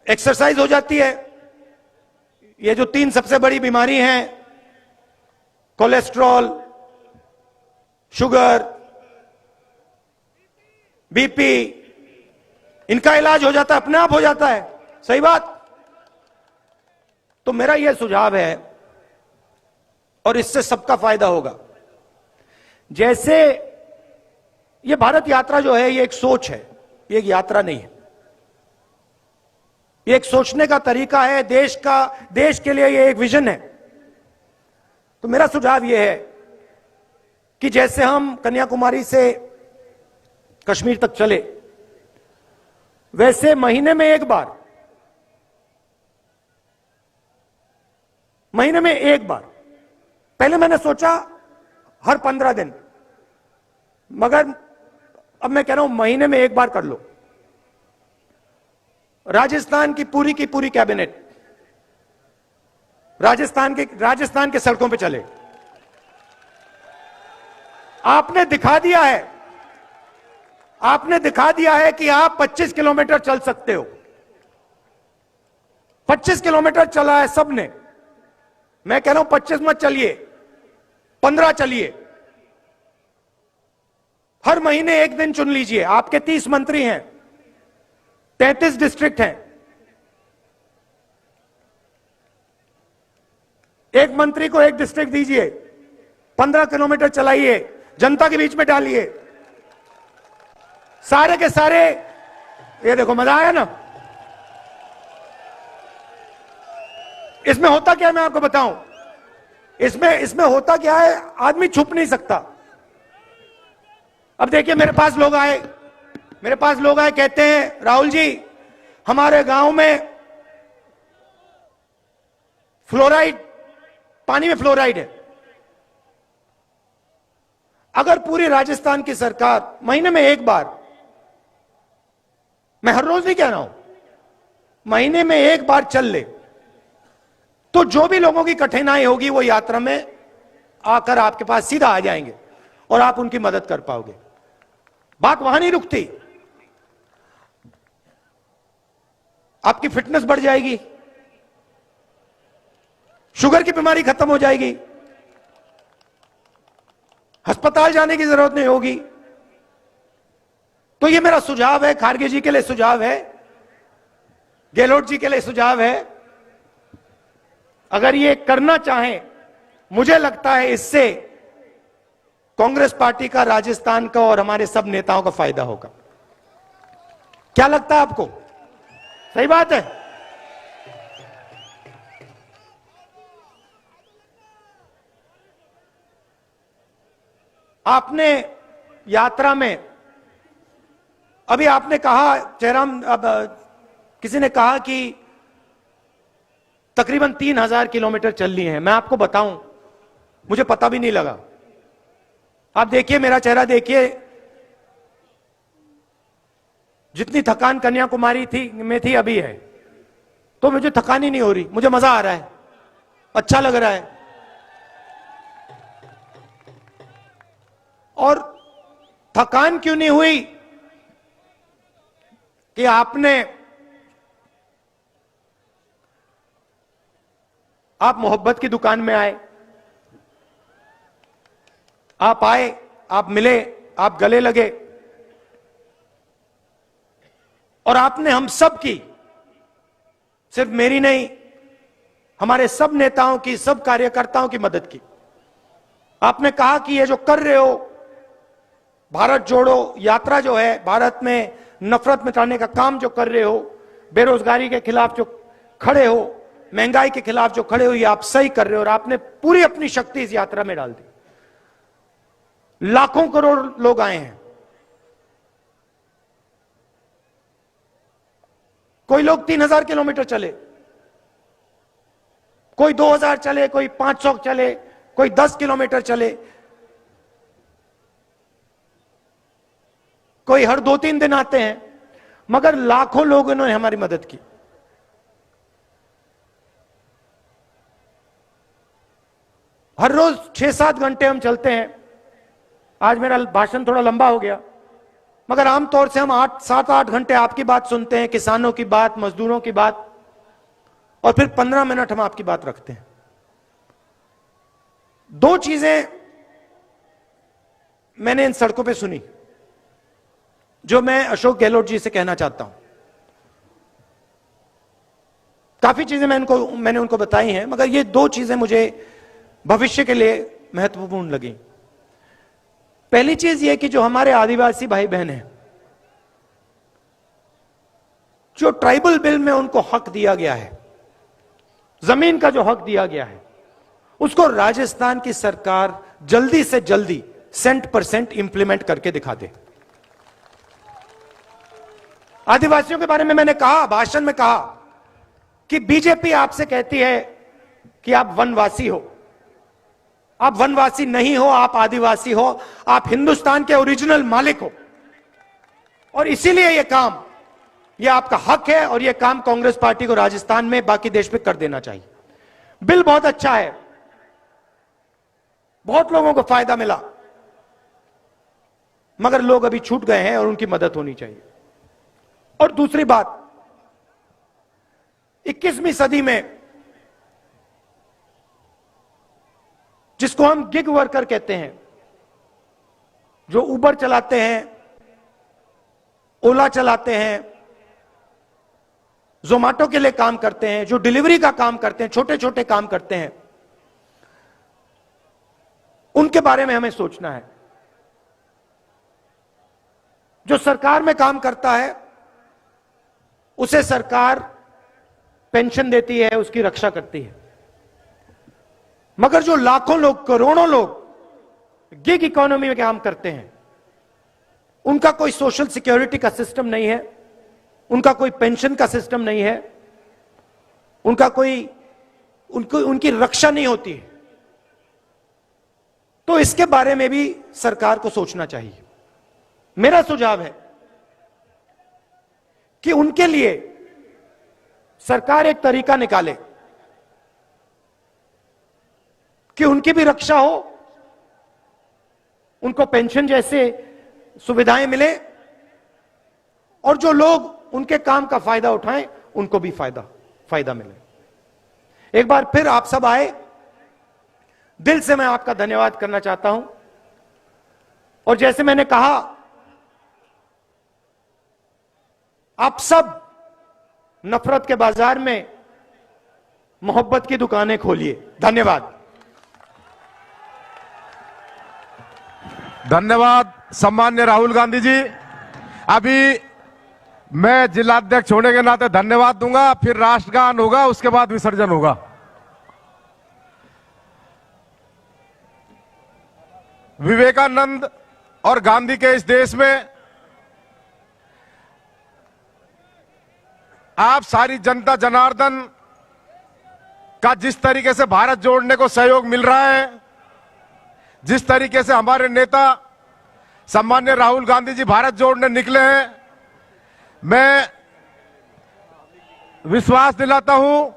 एक्सरसाइज हो जाती है। ये जो 3 सबसे बड़ी बीमारी हैं, कोलेस्ट्रॉल, शुगर, बीपी, इनका इलाज हो जाता है, अपने आप हो जाता है, सही बात। तो मेरा यह सुझाव है, और इससे सबका फायदा होगा। जैसे ये भारत यात्रा जो है, ये एक सोच है, ये एक यात्रा नहीं है। ये एक सोचने का तरीका है, देश के लिए ये एक विजन है। तो मेरा सुझाव ये है कि जैसे हम कन्याकुमारी से कश्मीर तक चले, वैसे महीने में एक बार पहले मैंने सोचा हर 15 दिन, मगर अब मैं कह रहा हूं महीने में एक बार कर लो। राजस्थान की पूरी कैबिनेट राजस्थान के सड़कों पे चले। आपने दिखा दिया है कि आप 25 किलोमीटर चल सकते हो। 25 किलोमीटर चला है सबने। मैं कह रहा हूं 25 मत चलिए, 15 चलिए। हर महीने एक दिन चुन लीजिए। आपके 30 मंत्री हैं, 33 डिस्ट्रिक्ट हैं, एक मंत्री को एक डिस्ट्रिक्ट दीजिए, 15 किलोमीटर चलाइए, जनता के बीच में डालिए, सारे के सारे। ये देखो, मजा आया ना। इसमें होता क्या है मैं आपको बताऊं। इसमें होता क्या है, आदमी छुप नहीं सकता। अब देखिए, मेरे पास लोग आए, कहते हैं राहुल जी, हमारे गांव में पानी में फ्लोराइड है। अगर पूरी राजस्थान की सरकार महीने में एक बार, मैं हर रोज नहीं कह रहा हूं, महीने में एक बार चल ले, तो जो भी लोगों की कठिनाई होगी वो यात्रा में आकर आपके पास सीधा आ जाएंगे और आप उनकी मदद कर पाओगे। बात वहां नहीं रुकती। आपकी फिटनेस बढ़ जाएगी, शुगर की बीमारी खत्म हो जाएगी, अस्पताल जाने की जरूरत नहीं होगी। तो ये मेरा सुझाव है, खारगे जी के लिए सुझाव है, गहलोत जी के लिए सुझाव है। अगर ये करना चाहें, मुझे लगता है इससे कांग्रेस पार्टी का, राजस्थान का और हमारे सब नेताओं का फायदा होगा। क्या लगता है आपको? सही बात है। आपने यात्रा में, अभी आपने कहा, जयराम, अब किसी ने कहा कि तकरीबन 3,000 किलोमीटर चल लिए हैं। मैं आपको बताऊं, मुझे पता भी नहीं लगा। आप देखिए, मेरा चेहरा देखिए, जितनी थकान कन्याकुमारी में थी अभी है, तो मुझे थकान ही नहीं हो रही। मुझे मजा आ रहा है, अच्छा लग रहा है। और थकान क्यों नहीं हुई कि आप मोहब्बत की दुकान में आए, आप मिले, आप गले लगे, और आपने हम सब की, सिर्फ मेरी नहीं, हमारे सब नेताओं की, सब कार्यकर्ताओं की मदद की। आपने कहा कि ये जो कर रहे हो, भारत जोड़ो यात्रा जो है, भारत में नफरत मिटाने का काम जो कर रहे हो, बेरोजगारी के खिलाफ जो खड़े हो, महंगाई के खिलाफ जो खड़े हो, ये आप सही कर रहे हो और आपने पूरी अपनी शक्ति इस यात्रा में डाल दी। लाखों करोड़ लोग आए हैं। कोई लोग 3000 किलोमीटर चले, कोई 2000 चले, कोई 500 चले, कोई 10 किलोमीटर चले, कोई हर 2-3 दिन आते हैं, मगर लाखों लोगों ने हमारी मदद की। हर रोज 6-7 घंटे हम चलते हैं। आज मेरा भाषण थोड़ा लंबा हो गया, मगर आमतौर से हम 7-8 घंटे आपकी बात सुनते हैं, किसानों की बात, मजदूरों की बात, और फिर 15 मिनट हम आपकी बात रखते हैं। 2 चीजें मैंने इन सड़कों पे सुनी जो मैं अशोक गहलोत जी से कहना चाहता हूं। काफी चीजें मैंने उनको बताई हैं, मगर ये 2 चीजें मुझे भविष्य के लिए महत्वपूर्ण लगी। पहली चीज ये कि जो हमारे आदिवासी भाई बहन हैं, जो ट्राइबल बिल में उनको हक दिया गया है, जमीन का जो हक दिया गया है, उसको राजस्थान की सरकार जल्दी से जल्दी 100% इंप्लीमेंट करके दिखा दे। आदिवासियों के बारे में मैंने कहा, भाषण में कहा कि बीजेपी आपसे कहती है कि आप वनवासी हो। आप वनवासी नहीं हो, आप आदिवासी हो, आप हिंदुस्तान के ओरिजिनल मालिक हो, और इसीलिए यह काम, यह आपका हक है, और यह काम कांग्रेस पार्टी को राजस्थान में, बाकी देश में कर देना चाहिए। बिल बहुत अच्छा है, बहुत लोगों को फायदा मिला, मगर लोग अभी छूट गए हैं और उनकी मदद होनी चाहिए। और दूसरी बात, 21वीं सदी में जिसको हम गिग वर्कर कहते हैं, जो उबर चलाते हैं, ओला चलाते हैं, जोमेटो के लिए काम करते हैं, जो डिलीवरी का काम करते हैं, छोटे छोटे काम करते हैं, उनके बारे में हमें सोचना है। जो सरकार में काम करता है उसे सरकार पेंशन देती है, उसकी रक्षा करती है, मगर जो लाखों लोग, करोड़ों लोग गिग इकोनॉमी में काम करते हैं, उनका कोई सोशल सिक्योरिटी का सिस्टम नहीं है, उनका कोई पेंशन का सिस्टम नहीं है, उनकी रक्षा नहीं होती है। तो इसके बारे में भी सरकार को सोचना चाहिए। मेरा सुझाव है कि उनके लिए सरकार एक तरीका निकाले कि उनकी भी रक्षा हो, उनको पेंशन जैसे सुविधाएं मिले, और जो लोग उनके काम का फायदा उठाएं उनको भी फायदा मिले। एक बार फिर आप सब आए, दिल से मैं आपका धन्यवाद करना चाहता हूं। और जैसे मैंने कहा, आप सब नफरत के बाजार में मोहब्बत की दुकानें खोलिए। धन्यवाद। धन्यवाद सम्मान्य राहुल गांधी जी। अभी मैं जिलाध्यक्ष होने के नाते धन्यवाद दूंगा, फिर राष्ट्रगान होगा, उसके बाद विसर्जन होगा। विवेकानंद और गांधी के इस देश में आप सारी जनता जनार्दन का जिस तरीके से भारत जोड़ने को सहयोग मिल रहा है, जिस तरीके से हमारे नेता सम्मान्य राहुल गांधी जी भारत जोड़ने निकले हैं, मैं विश्वास दिलाता हूं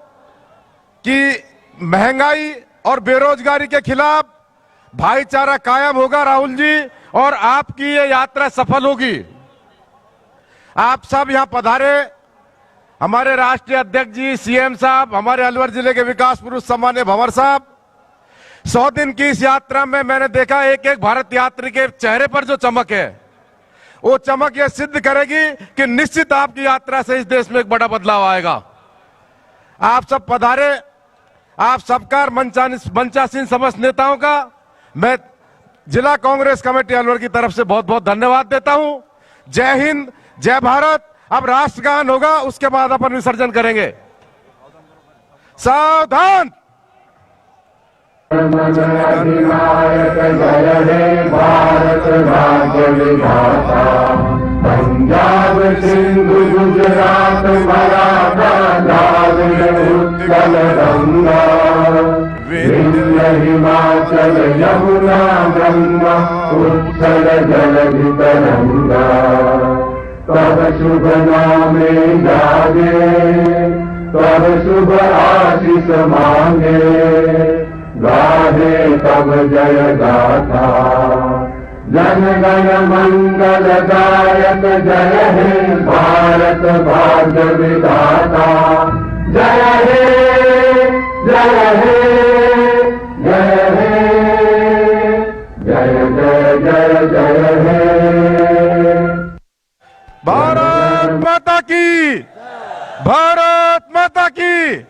कि महंगाई और बेरोजगारी के खिलाफ भाईचारा कायम होगा राहुल जी, और आपकी ये यात्रा सफल होगी। आप सब यहां पधारे, हमारे राष्ट्रीय अध्यक्ष जी, सीएम साहब, हमारे अलवर जिले के विकास पुरुष सम्मान्य भंवर साहब, 100 दिन की इस यात्रा में मैंने देखा एक एक भारत यात्री के चेहरे पर जो चमक है, वो चमक यह सिद्ध करेगी कि निश्चित आपकी यात्रा से इस देश में एक बड़ा बदलाव आएगा। आप सब पधारे, आप सबका मंचासीन समस्त नेताओं का मैं जिला कांग्रेस कमेटी अलवर की तरफ से बहुत बहुत धन्यवाद देता हूं। जय हिंद, जय भारत। अब राष्ट्रगान होगा, उसके बाद अपन विसर्जन करेंगे। सावधान। अधिनायक जय हे भारत भाग्य विधाता, पंजाब सिंधु गुजरात मराठा द्राविड़ उत्कल गंगा, विंध्य हिमाचल यमुना गंगा, उच्छल जलधि तरंगा, तब शुभ नामे जागे, तब शुभ आशीष मांगे, गाहे तब जय गाथा, जन गण मंगल दायक जय हे भारत भाग्य विधाता, जय हे जय हे जय हे जय जय जय जय हे। भारत माता की, भारत माता की।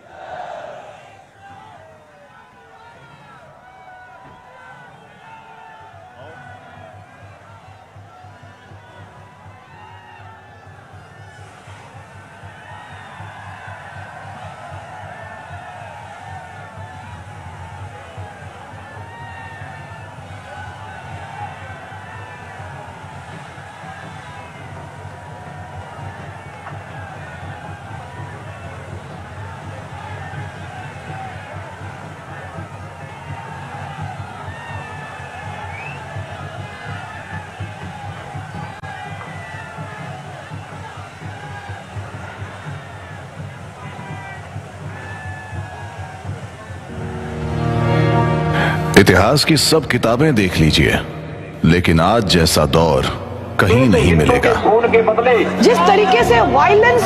इतिहास की सब किताबें देख लीजिए, लेकिन आज जैसा दौर कहीं नहीं मिलेगा। जिस तरीके से वायलेंस